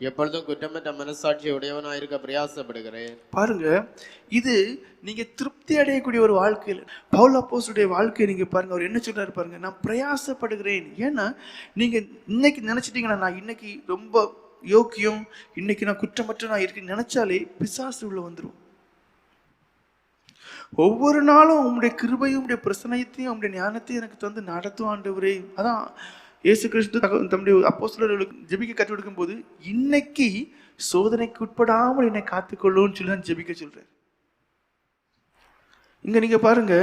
எப்பொழுதும் குற்றமற்ற மனசாட்சி உடையவனாயிருக்க பிரயாசப்படுகிறேன். பாருங்க, இது நீங்க திருப்தி அடையக்கூடிய ஒரு வாழ்க்கையில் பவுல் அப்போஸ்தலருடைய வாழ்க்கையை நீங்க பாருங்க. அவர் என்ன சொல்றாரு பாருங்க, நான் பிரயாசப்படுகிறேன். ஏன்னா நீங்க இன்னைக்கு நினைச்சிட்டீங்கன்னா நான் இன்னைக்கு ரொம்ப யோக்கியம், இன்னைக்கு நான் குற்றமற்ற நான் இருக்குன்னு நினைச்சாலே பிசாசு உள்ள வந்துடும். ஒவ்வொரு நாளும் உங்களுடைய கிருபையும் உங்களுடைய பிரசனத்தையும் உங்களுடைய ஞானத்தையும் எனக்கு தந்து நடத்தும் ஆண்டவரே. அதான் இயேசு கிறிஸ்து தம்முடைய அப்போஸ்தலர்களுக்கு ஜெபிக்க கற்றுக் கொடுக்கும் போது இன்னைக்கு சோதனைக்கு உட்படாமல் என்னை காத்துக்கொள்ளும்னு சொல்லி தான் ஜெபிக்க சொல்றாரு. இங்க நீங்க பாருங்க,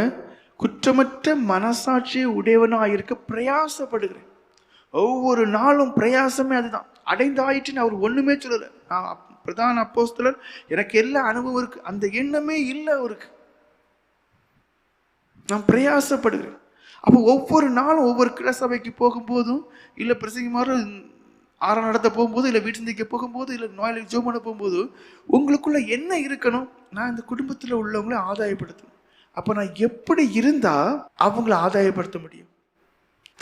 குற்றமற்ற மனசாட்சியை உடையவனாக இருக்க பிரயாசப்படுகிறேன். ஒவ்வொரு நாளும் பிரயாசமே அதுதான். அடைந்தாயிற்றுன்னு அவர் ஒண்ணுமே சொல்லல. நான் பிரதான அப்போஸ்தலர், எனக்கு எல்லா அனுபவம் இருக்கு, அந்த எண்ணமே இல்லை அவருக்கு. நான் பிரயாசப்படுகிறேன். அப்போ ஒவ்வொரு நாளும் ஒவ்வொரு கிளை சபைக்கு போகும்போதும், இல்லை பிரசங்கமாறு ஆறாம் நடத்த போகும்போது, இல்லை வீட்டு சிந்திக்க போகும்போது, இல்லை நோயாளிக்கு ஜோம் பண்ண போகும்போது உங்களுக்குள்ள என்ன இருக்கணும்? நான் இந்த குடும்பத்தில் உள்ளவங்களை ஆதாயப்படுத்தணும். அப்போ நான் எப்படி இருந்தா அவங்கள ஆதாயப்படுத்த முடியும்?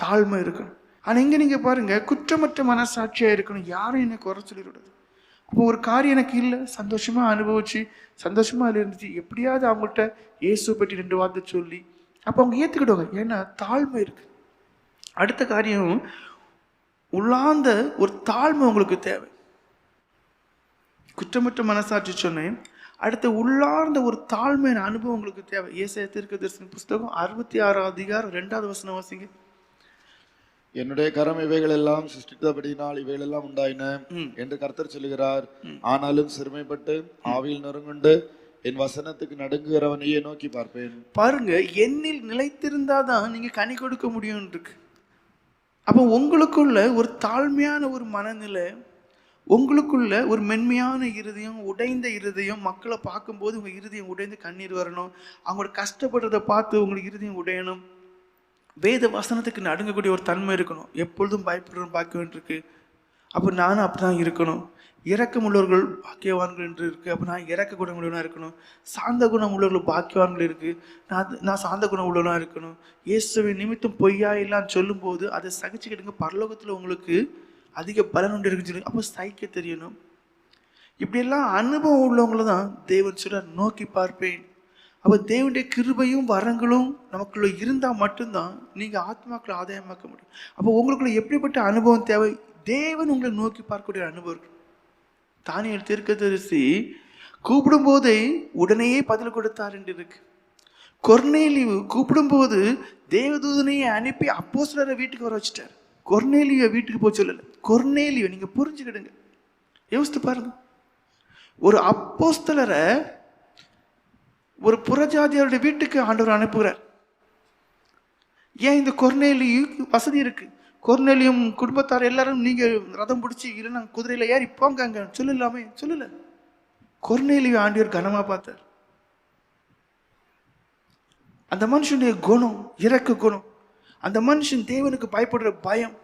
தாழ்மை இருக்கணும். ஆனால் இங்கே நீங்கள் பாருங்க, குற்றமற்ற மனசாட்சியாக இருக்கணும். யாரும் என்னை குறை சொல்லிவிடாது. அப்போ ஒரு காரியம் எனக்கு இல்லை, சந்தோஷமா அனுபவிச்சு சந்தோஷமா அதில் இருந்துச்சு, எப்படியாவது அவங்கள்ட்ட இயேசு பற்றி 2 வார்த்தை சொல்லி அப்போ அவங்க ஏற்றுக்கிடுவாங்க. ஏன்னா தாழ்மை இருக்கு. அடுத்த காரியம், உள்ளார்ந்த ஒரு தாழ்மை உங்களுக்கு தேவை. குற்றமற்ற மனசாட்சி சொன்னேன். அடுத்த உள்ளார்ந்த ஒரு தாழ்மையான அனுபவம் உங்களுக்கு தேவை. ஏசாயா தீர்க்கதரிசன புஸ்தகம் 66 அதிகாரம் 2 வசனம் வாசிங்க. என்னுடைய கரம் இவைகள் எல்லாம் சிருஷ்டித்தபடியினால் இவைகள் எல்லாம் உண்டாயின என்று கர்த்தர் சொல்லுகிறார். ஆனாலும் சிறுமைப்பட்டு ஆவியில் நொறுங்குண்டு என் வசனத்துக்கு நடுங்குகிறவனையே நோக்கி பார்ப்பேன். பாருங்க, என்னில் நிலைத்திருந்தாதான் நீங்க கனி கொடுக்க முடியும் இருக்கு. அப்போ உங்களுக்குள்ள ஒரு தாழ்மையான ஒரு மனநிலை, உங்களுக்குள்ள ஒரு மென்மையான இருதயம், உடைந்த இருதயம், மக்களை பார்க்கும்போது உங்கள் இருதயம் உடைந்து கண்ணீர் வரணும். அவங்களோட கஷ்டப்படுறதை பார்த்து உங்களுக்கு இருதயம் உடையணும். வேத வசனத்துக்கு நடுங்கக்கூடிய ஒரு தன்மை இருக்கணும். எப்பொழுதும் பயப்படுறோம் பார்க்க வேண்டியிருக்கு. அப்போ நானும் அப்படி தான் இருக்கணும். இரக்கம் உள்ளவர்கள் பாக்கியவான்கள் என்று இருக்குது. அப்போ நான் இரக்க குணம் உள்ளவனாக இருக்கணும். சாந்த குணம் உள்ளவர்கள் பாக்கியவான்கள் இருக்குது. நான் சாந்த குணம் உள்ளவனாக இருக்கணும். இயேசுவை நிமித்தம் பொய்யா இல்லான்னு சொல்லும்போது அதை சகிச்சுக்கிட்டுங்க. பரலோகத்தில் உங்களுக்கு அதிக பலன் உண்டு இருக்குன்னு சொல்லி அப்போ சகிக்க தெரியணும். இப்படியெல்லாம் அனுபவம் உள்ளவங்கள தான் தேவன் சொல்ல நோக்கி பார்ப்பேன். அப்போ தேவனுடைய கிருபையும் வரங்களும் நமக்குள்ள இருந்தால் மட்டும்தான் நீங்கள் ஆத்மாக்களை ஆதாயமாக்க முடியும். அப்போ உங்களுக்குள்ள எப்படிப்பட்ட அனுபவம் தேவை? தேவன் உங்களை நோக்கி பார்க்கக்கூடிய அனுபவம் இருக்கு. தானியேல் தீர்க்கதரிசி கூப்பிடும் போதே உடனேயே பதில் கொடுத்தார் என்று இருக்கு. கொர்நேலியு கூப்பிடும்போது தேவதூதனையை அனுப்பி அப்போஸ்தலரை வீட்டுக்கு வர வச்சுட்டார். கொர்நேலியை வீட்டுக்கு போய் சொல்லலை. கொர்நேலியை நீங்கள் புரிஞ்சுக்கிடுங்க, யோசித்து பாருங்க. ஒரு அப்போஸ்தலரை ஒரு புறஜாதியாருடைய வீட்டுக்கு ஆண்டவர் அனுப்புகிறார். ஏன்? இந்த கொர்நேலியுக்கு வசதி இருக்கு. கொர்நேலியும் குடும்பத்தார் எல்லாரும் நீங்க ரதம் பிடிச்சி இல்லைன்னா குதிரையில ஏறி போங்க அங்க சொல்லலாமே, சொல்லல. கொர்நேலியு ஆண்டவர் கனமா பார்த்தார். அந்த மனுஷனுடைய குணம், இரக்க குணம், அந்த மனுஷன் தேவனுக்கு பயப்படுற பயம்,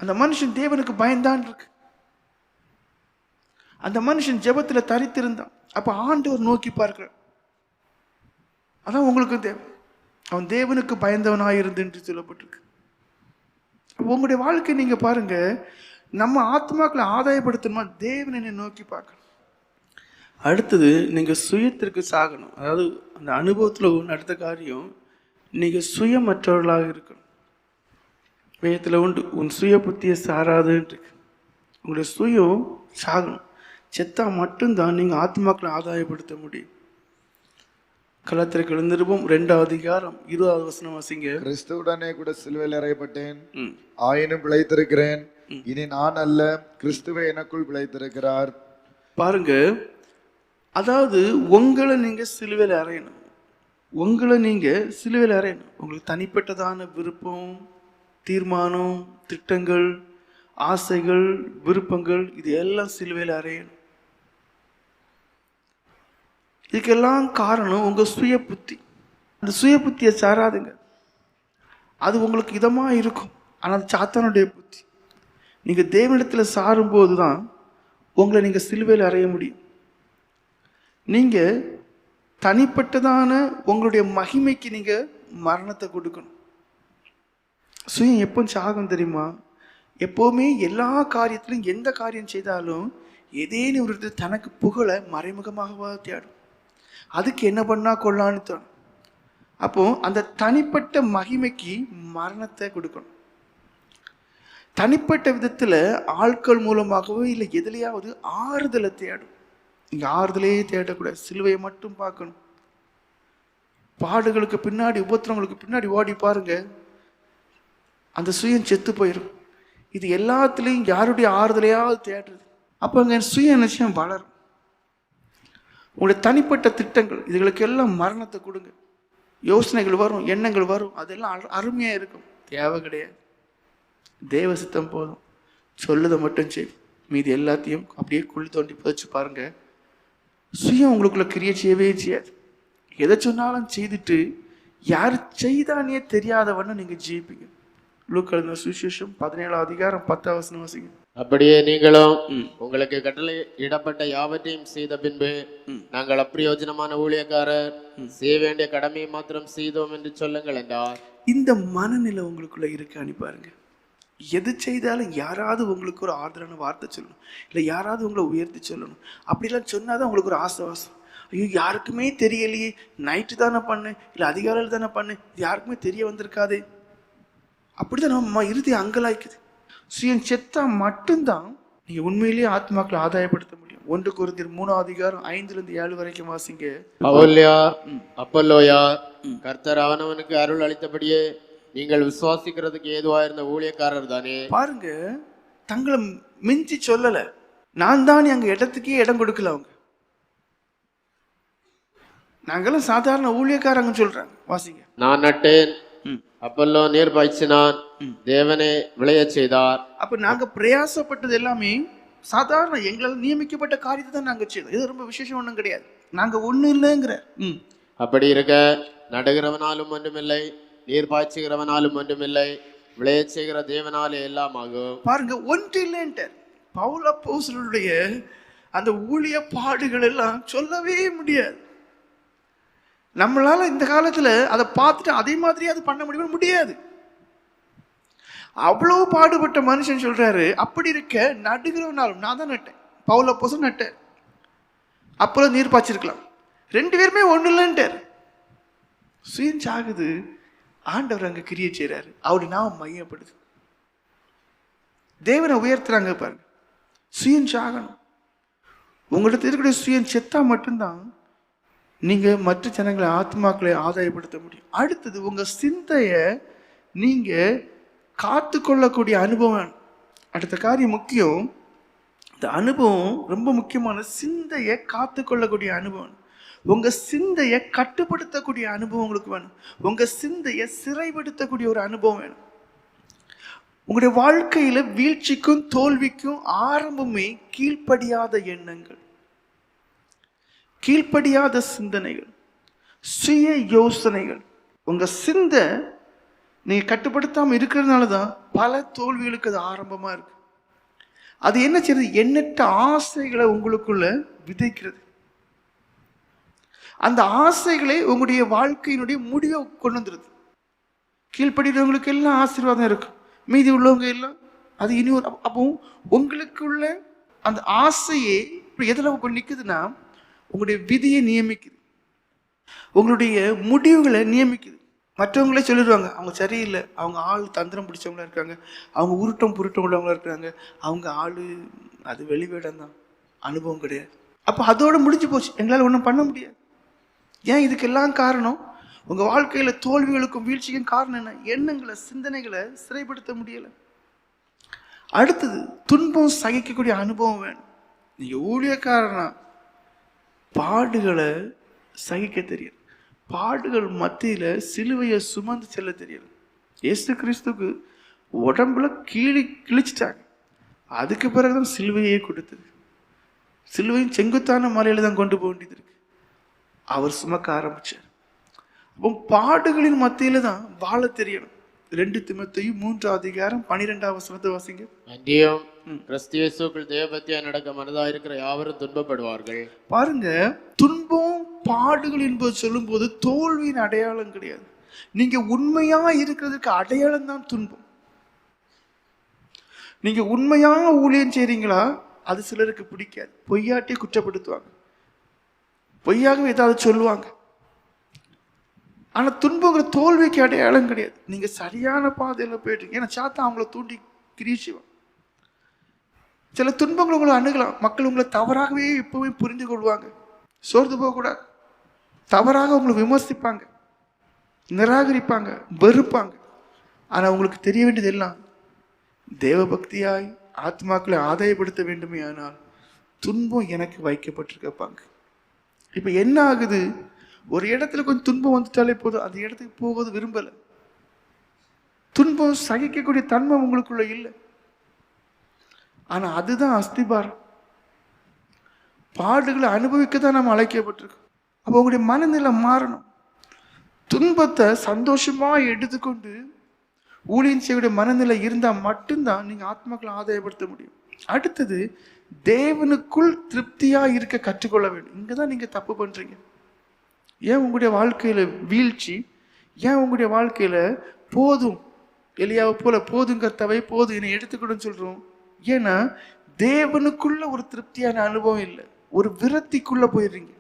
அந்த மனுஷன் தேவனுக்கு பயந்தான் இருக்கு. அந்த மனுஷன் ஜெபத்துல தரித்திருந்தான். அப்ப ஆண்டவர் நோக்கி பார்க்கிறார். அதான் உங்களுக்கு தேவை. அவன் தேவனுக்கு பயந்தவனாயிருந்து என்று சொல்லப்பட்டிருக்கு. உங்களுடைய வாழ்க்கை நீங்க பாருங்க, நம்ம ஆத்மாக்களை ஆதாயப்படுத்தணுமா தேவனை நோக்கி பார்க்கணும். அடுத்தது நீங்க சுயத்திற்கு சாகணும். அதாவது அந்த அனுபவத்தில் அடுத்த காரியம், நீங்க சுயமற்றவர்களாக இருக்கணும். வேதத்தில் உண்டு, உன் சுய புத்தியை சாராதுன்னு இருக்கு. உங்களுடைய சுயம் சாகணும். செத்தா மட்டும்தான் நீங்க ஆத்மாக்களை ஆதாயப்படுத்த முடியும். கலாத்திரர்கள் நிருபம் 2ஆம் அதிகாரம் 20வது வசனம் வாசிங்க. கிறிஸ்துவுடனே கூட சிலுவையில் அறையப்பட்டேன், ஆயினும் பிழைத்திருக்கிறேன். இனி நான் அல்ல, கிறிஸ்துவே எனக்குள் பிழைத்திருக்கிறார். பாருங்க, அதாவது உங்களை நீங்க சிலுவையில் அறையணும். உங்களை நீங்க சிலுவையில் அறையணும். உங்களுக்கு தனிப்பட்டதான விருப்பம், தீர்மானம், திட்டங்கள், ஆசைகள், விருப்பங்கள், இது எல்லாம் சிலுவையில் அறையணும். இதுக்கெல்லாம் காரணம் உங்க சுய புத்தி. அந்த சுய புத்தியை சாராதுங்க. அது உங்களுக்கு இதமா இருக்கும், ஆனால் அது சாத்தானுடைய புத்தி. நீங்க தேவனிடத்துல சாரும்போது தான் உங்களை நீங்க சிலுவையில் அறைய முடியும். நீங்க தனிப்பட்டதான உங்களுடைய மகிமைக்கு நீங்க மரணத்தை கொடுக்கணும். சுயம் எப்போ சாகும் தெரியுமா? எப்போவுமே எல்லா காரியத்திலும் எந்த காரியம் செய்தாலும் ஏதேனும் ஒரு தனக்கு புகழ மறைமுகமாக தேடும். அதுக்கு என்ன பண்ணா கொள்ளான்னு தோணும். அப்போ அந்த தனிப்பட்ட மகிமைக்கு மரணத்தை கொடுக்கணும். தனிப்பட்ட விதத்துல ஆட்கள் மூலமாகவோ இல்லை எதுலையாவது ஆறுதலை தேடும். இங்க ஆறுதலையே தேடக்கூடாது, சிலுவையை மட்டும் பார்க்கணும். பாடுகளுக்கு பின்னாடி, உபத்திரங்களுக்கு பின்னாடி ஓடி பாருங்க, அந்த சுயம் செத்து போயிடும். இது எல்லாத்துலேயும் யாருடைய ஆறுதலையாவது தேடுறது. அப்போ அங்கே சுய நிச்சயம் வளரும். உங்களுடைய தனிப்பட்ட திட்டங்கள் இதுகளுக்கு எல்லாம் மரணத்தை கொடுங்க. யோசனைகள் வரும், எண்ணங்கள் வரும், அதெல்லாம் அருமையாக இருக்கும். தேவை கிடையாது. தேவ சித்தம் போதும். சொல்லுதை மட்டும் செய். மீதி எல்லாத்தையும் அப்படியே குழி தோண்டி புதைச்சு பாருங்க. சுயம் உங்களுக்குள்ள கிரியை செய்யவே செய்யாது. எதை சொன்னாலும் செய்துட்டு யார் செய்தானே தெரியாதவன்னு நீங்கள் ஜெயிப்பீங்க. லூக்கா எழுதின சுவிசேஷம் 17ஆம் அதிகாரம் 10ஆம் வசனம் வாசிங்க. அப்படியே நீங்களும் உங்களுக்கு கட்டளை இடப்பட்ட யாவற்றையும் செய்த பின்பு, நாங்கள் அப்பிரயோஜனமான ஊழியக்காரர், செய்ய வேண்டிய கடமையை மாத்திரம் செய்தோம் என்று சொல்லுங்கள் என்றார். இந்த மனநிலை உங்களுக்குள்ள இருக்கான்னு பாருங்க. எது செய்தாலும் யாராவது உங்களுக்கு ஒரு ஆறுதலான வார்த்தை சொல்லணும், இல்லை யாராவது உங்களை உயர்த்தி சொல்லணும். அப்படிலாம் சொன்னாதான் உங்களுக்கு ஒரு ஆசவாசம். ஐயோ யாருக்குமே தெரியலையே, நைட்டு தானே பண்ணேன், இல்லை அதிகாலையில் தானே பண்ணேன், இது யாருக்குமே தெரிய வந்திருக்காதே. அப்படிதான் நம்ம இறுதி அங்கலாய்க்குது. சுயம் செத்தா மட்டும்தான் நீங்க உண்மையிலேயே ஆத்மாக்களை ஆதாயப்படுத்த முடியும். 1 கொரிந்தியர் 3ஆம் அதிகாரம் 5-7 வரைக்கும் வாசிங்க. பவுல்யா அப்பல்லோயா கர்த்தர் அவனவனுக்கு அருள் அளித்தபடியே நீங்கள் விசுவாசிக்கிறதுக்கு ஏதுவா இருந்த ஊழியக்காரர் தானே. பாருங்க, தங்களை மிஞ்சி சொல்லல. நான் தான் அங்க இடத்துக்கே இடம் கொடுக்கல. அவங்க நாங்கெல்லாம் சாதாரண ஊழியக்காரங்கன்னு சொல்றாங்க. வாசிங்க. நான் நட்டேன், அப்பல்லோ நீர் பாய்ச்சினான், தேவனே விளைய செய்தார். அப்ப நாங்க பிரயாசப்பட்டது எல்லாமே சாதாரண எங்களால் நியமிக்கப்பட்ட காரியத்தை தான் நாங்கள் செய்யணும். இது ரொம்ப விசேஷம் ஒன்றும் கிடையாது. நாங்கள் ஒன்றும் இல்லைங்கிற. அப்படி இருக்க நடுகிறவனாலும் ஒன்றுமில்லை, நீர் பாய்ச்சுகிறவனாலும் ஒன்றுமில்லை, விளையச் செய்கிற தேவனாலே எல்லாம் ஆகும். பாருங்க, ஒன்று இல்லைன்ட்டார். பவுல் அப்போஸ்தலருடைய அந்த ஊழிய பாடுகள் எல்லாம் சொல்லவே முடியாது. நம்மளால இந்த காலத்துல அதை பார்த்துட்டு அதே மாதிரி அது பண்ண முடியாது. அவ்வளவு பாடுபட்ட மனுஷன் சொல்றாரு, அப்படி இருக்க நடுகிறவனாலும், நான் தான் நட்டேன், பவுல் அப்போஸ்தலன் நட்டேன், அப்புறம் நீர் பாய்ச்சிருக்கலாம், 2 பேருமே ஒண்ணு இல்லைன்ட்டார். சுயம் சாகுது, ஆண்டவர் அங்க கிரியை செய்றாரு, அவருடைய நாமம் மையப்படுது, தேவனை உயர்த்துறாங்க. பாருங்க, சுயம் சாகணும். உங்கள்கிட்ட இருக்கக்கூடிய சுயம் செத்தா மட்டும்தான் நீங்க மற்ற ஜனங்களை, ஆத்மாக்களை ஆதாயப்படுத்த முடியும். அடுத்தது, உங்க சிந்தைய நீங்க காத்து கொள்ளக்கூடிய அனுபவம். அடுத்த காரியம் முக்கியம். இந்த அனுபவம் ரொம்ப முக்கியமான, சிந்தையை காத்து கொள்ளக்கூடிய அனுபவம். உங்க சிந்தையை கட்டுப்படுத்தக்கூடிய அனுபவம் உங்களுக்கு வேணும். உங்க சிந்தையை சிறைப்படுத்தக்கூடிய ஒரு அனுபவம் வேணும். உங்களுடைய வாழ்க்கையில வீழ்ச்சிக்கும் தோல்விக்கும் ஆரம்பமே கீழ்ப்படியாத எண்ணங்கள், கீழ்ப்படியாத சிந்தனைகள், சுய யோசனைகள். உங்க சிந்தை நீங்க கட்டுப்படுத்தாம இருக்கிறதுனால தான் பல தோல்விகளுக்கு அது ஆரம்பமா இருக்கு. அது என்ன செய்யுது? எண்ணற்ற ஆசைகளை உங்களுக்குள்ள விதைக்கிறது. அந்த ஆசைகளை உங்களுடைய வாழ்க்கையினுடைய முடிவை கொண்டு வந்துருது. கீழ்ப்படுகிறவங்களுக்கு எல்லாம் ஆசீர்வாதம் இருக்கும், மீதி உள்ளவங்க எல்லாம் அது இனி ஒரு. அப்போ உங்களுக்குள்ள அந்த ஆசையே எதில் கொண்டு நிற்குதுன்னா, உங்களுடைய விதியை நியமிக்குது, உங்களுடைய முடிவுகளை நியமிக்குது. மற்றவங்களே சொல்லிடுவாங்க, அவங்க சரியில்லை, அவங்க ஆள் தந்திரம் பிடிச்சவங்களா இருக்காங்க, அவங்க உருட்டம் புருட்டம் உள்ளவங்களா இருக்கிறாங்க, அவங்க ஆள் அது வெளிவேடம் தான், அனுபவம் கிடையாது. அப்போ அதோட முடிஞ்சு போச்சு, எங்களால் ஒன்றும் பண்ண முடியாது. ஏன்? இதுக்கெல்லாம் காரணம், உங்கள் வாழ்க்கையில் தோல்விகளுக்கும் வீழ்ச்சிக்கும் காரணம் என்ன? எண்ணங்களை, சிந்தனைகளை சிறைப்படுத்த முடியலை. அடுத்தது, துன்பம் சகிக்கக்கூடிய அனுபவம் வேணும். நீங்கள் ஊழியக்காரனா பாடுகளை சகிக்க தெரியல, பாடுகள் மத்தியில் சிலுவையை சுமந்து செல்ல தெரியல. இயேசு கிறிஸ்துக்கு உடம்புல கிழிச்சிட்டாங்க, அதுக்கு பிறகுதான் சிலுவையே கொடுத்தது. சிலுவையும் செங்குத்தான மலையில தான் கொண்டு போக வேண்டியது இருக்கு, அவர் சுமக்க ஆரம்பிச்சார். அப்போ பாடுகளின் மத்தியில தான் வாழ தெரியணும். 2 தீமோத்தேயு 3:12 வாசிங்க. அன்றியும் கிறிஸ்து இயேசுக்குள் தேவபக்தியாய் நடக்க மனதாக இருக்கிற யாவரும் துன்பப்படுவார்கள். பாருங்க, துன்பம் பாடுகள் என்பது சொல்லும் போது தோல்வியின் அடையாளம் கிடையாது. நீங்க உண்மையா இருக்கிறதுக்கு அடையாளம் தான் துன்பம். நீங்க உண்மையா ஊழியம் செய்றீங்களா, அது சிலருக்கு பிடிக்காது, பொய்யாட்டி குற்றப்படுத்துவாங்க, பொய்யாகவே ஏதாவது சொல்லுவாங்க. ஆனா துன்பங்கிற தோல்விக்கு அடையாளம் கிடையாது. நீங்க சரியான பாதையில போயிட்டு, ஏன்னா சாத்தா அவங்கள தூண்டி கிரீச்சுவான். சில துன்பங்கள் உங்களை அணுகலாம், மக்கள் உங்களை தவறாகவே எப்பவுமே புரிந்து கொள்வாங்க, சோர்ந்து போகக்கூடாது, தவறாக உங்களை விமர்சிப்பாங்க, நிராகரிப்பாங்க, வெறுப்பாங்க. ஆனா உங்களுக்கு தெரிய வேண்டியது எல்லாம், தேவ பக்தியாய் ஆத்மாக்களை ஆதாயப்படுத்த வேண்டுமே, ஆனால் துன்பம் எனக்கு வைக்கப்பட்டிருக்கப்பாங்க. இப்ப என்ன ஆகுது? ஒரு இடத்துல கொஞ்சம் துன்பம் வந்துட்டாலே போதும், அந்த இடத்துக்கு போவது விரும்பல. துன்பம் சகிக்கக்கூடிய தன்மை உங்களுக்குள்ள இல்லை. ஆனா அதுதான் அஸ்திபாரம். பாடுகளை அனுபவிக்க தான் நம்ம அழைக்கப்பட்டிருக்கோம். அப்போ உங்களுடைய மனநிலை மாறணும். துன்பத்தை சந்தோஷமா எடுத்துக்கொண்டு ஊழியம் செய்யக்கூடிய மனநிலை இருந்தால் மட்டும்தான் நீங்க ஆத்மாக்களை ஆதாயப்படுத்த முடியும். அடுத்தது, தேவனுக்குள் திருப்தியா இருக்க கற்றுக்கொள்ள வேண்டும். இங்கதான் நீங்க தப்பு பண்றீங்க. ஏன் உங்களுடைய வாழ்க்கையில வீழ்ச்சி? ஏன் உங்களுடைய வாழ்க்கையில போதும், எலியாவை போல போதும் கர்த்தாவே போதும் என்னை எடுத்துக்கணும்னு சொல்றோம்? ஏன்னா தேவனுக்குள்ள ஒரு திருப்தியான அனுபவம் இல்லை, ஒரு விரத்திக்குள்ள போயிடுறீங்க.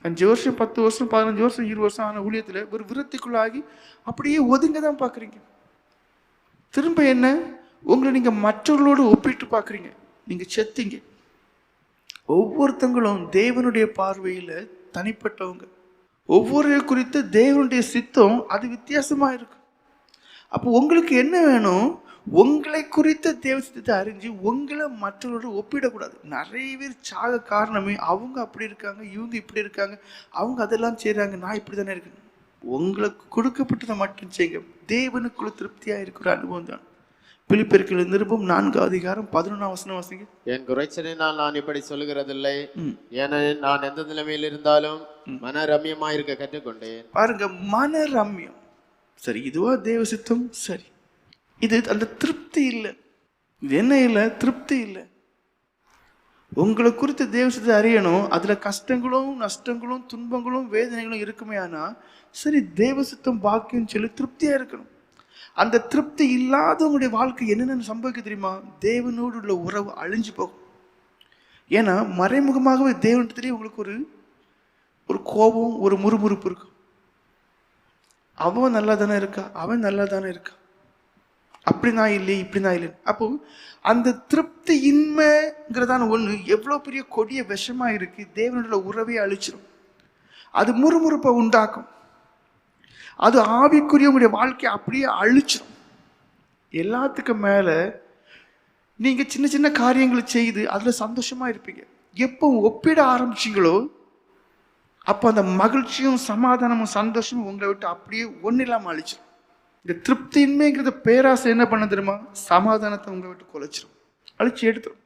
5 வருஷம் 10 வருஷம் 15 வருஷம் 20 வருஷம் ஆன ஊழியத்துல ஒரு விரத்திக்குள்ள ஆகி அப்படியே ஒதுங்க தான் பாக்குறீங்க. திரும்ப என்ன, உங்களை நீங்க மற்றவர்களோடு ஒப்பிட்டு பாக்குறீங்க. நீங்க செத்தீங்க. ஒவ்வொருத்தங்களும் தேவனுடைய பார்வையில தனிப்பட்டவங்க. ஒவ்வொரு குறித்து தேவனுடைய சித்தம் அது வித்தியாசமா இருக்கும். அப்போ உங்களுக்கு என்ன வேணும்? உங்களை குறித்த தேவ சித்தத்தை அறிஞ்சு உங்களை மற்றவர்களோடு ஒப்பிடக்கூடாது. நிறைய பேர் சாக காரணமே அவங்க அப்படி இருக்காங்க, இவங்க இப்படி இருக்காங்க, அவங்க அதெல்லாம் செய்றாங்க, நான் இப்படி தானே இருக்கேன். உங்களுக்கு கொடுக்கப்பட்டதை மட்டும் செய்யுங்க. தேவனுக்குள்ள திருப்தியா இருக்கிற அனுபவம் தான். பிலிப்பியர்கள் நிருபம் 4:11 வாசிங்க. என் குறைச்சலினால் நான் இப்படி சொல்லுகிறதில்லை, ஏனெனில் நான் எந்த நிலைமையில் இருந்தாலும் மன ரம்யமாயிருக்க கற்றுக்கொண்டேன். பாருங்க, மன ரம்யம். சரி, இதுவா தேவ சித்தம்? சரி, இது அந்த திருப்தி இல்லை. இது என்ன இல்லை? திருப்தி இல்லை. உங்களை குறித்து தேவ சித்தத்தை அறியணும். அதுல கஷ்டங்களும் நஷ்டங்களும் துன்பங்களும் வேதனைகளும் இருக்குமே. ஆனா சரி, தேவ சித்தம் பாக்கியம் சொல்லி திருப்தியா இருக்கணும். அந்த திருப்தி இல்லாதவங்களுடைய வாழ்க்கை என்னென்ன சம்பவிக்க தெரியுமா? தேவனோடு உள்ள உறவு அழிஞ்சு போகும். ஏன்னா மறைமுகமாகவே தேவனிடத்திலே உங்களுக்கு ஒரு கோபம், ஒரு முறுமுறுப்பு இருக்கும். அவன் நல்லா தானே இருக்கா, அவன் நல்லா தானே இருக்கா, அப்படி நான் இல்லையே, இப்படி நான் இல்லை. அப்போ அந்த திருப்தி இன்மைங்கிறதான ஒண்ணு எவ்வளவு பெரிய கொடிய விஷமா இருக்கு. தேவனோட உறவை அழிச்சிடும். அது முறுமுறுப்பை உண்டாக்கும். அது ஆவிக்குரியவங்களுடைய வாழ்க்கையை அப்படியே அழிச்சிடும். எல்லாத்துக்கும் மேல நீங்க சின்ன சின்ன காரியங்களை செய்து அதுல சந்தோஷமா இருப்பீங்க. எப்போ ஒப்பிட ஆரம்பிச்சீங்களோ அப்போ அந்த மகிழ்ச்சியும் சமாதானமும் சந்தோஷமும் உங்களை விட்டு அப்படியே ஒன்றும் இல்லாமல் அழிச்சிடும். இந்த திருப்தியின்மைங்கிறத பேராசை என்ன பண்ண தெரியுமா? சமாதானத்தை உங்களை விட்டு குலைச்சிடும், அழிச்சு எடுத்துடும்.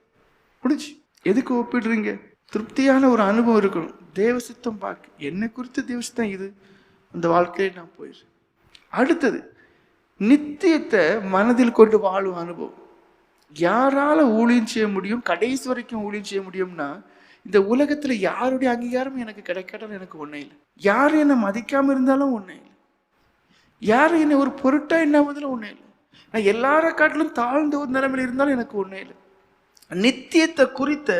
முடிச்சு. எதுக்கு ஒப்பிடுறீங்க? திருப்தியான ஒரு அனுபவம் இருக்கணும். தேவ சித்தம் பார்க்க, என்னை குறித்து தேவ சித்தம் இது, அந்த வாழ்க்கையை நான் போயிடுறேன். அடுத்தது நித்தியத்தை மனதில் கொண்டு வாழும் அனுபவம். யாரால ஊழியம் செய்ய முடியும், கடைசி வரைக்கும் ஊழியம் செய்ய முடியும்னா, இந்த உலகத்துல யாருடைய அங்கீகாரம் எனக்கு கிடைக்காட்டாலும் எனக்கு ஒன்றே இல்லை. யாரும் என்னை மதிக்காம இருந்தாலும் ஒன்றே இல்லை. யாரும் என்னை ஒரு பொருட்டா என்னாமதிலும் ஒன்றே இல்லை. நான் எல்லார காட்டிலும் தாழ்ந்த ஒரு நிலைமையில இருந்தாலும் எனக்கு ஒன்றே இல்லை. நித்தியத்தை குறித்த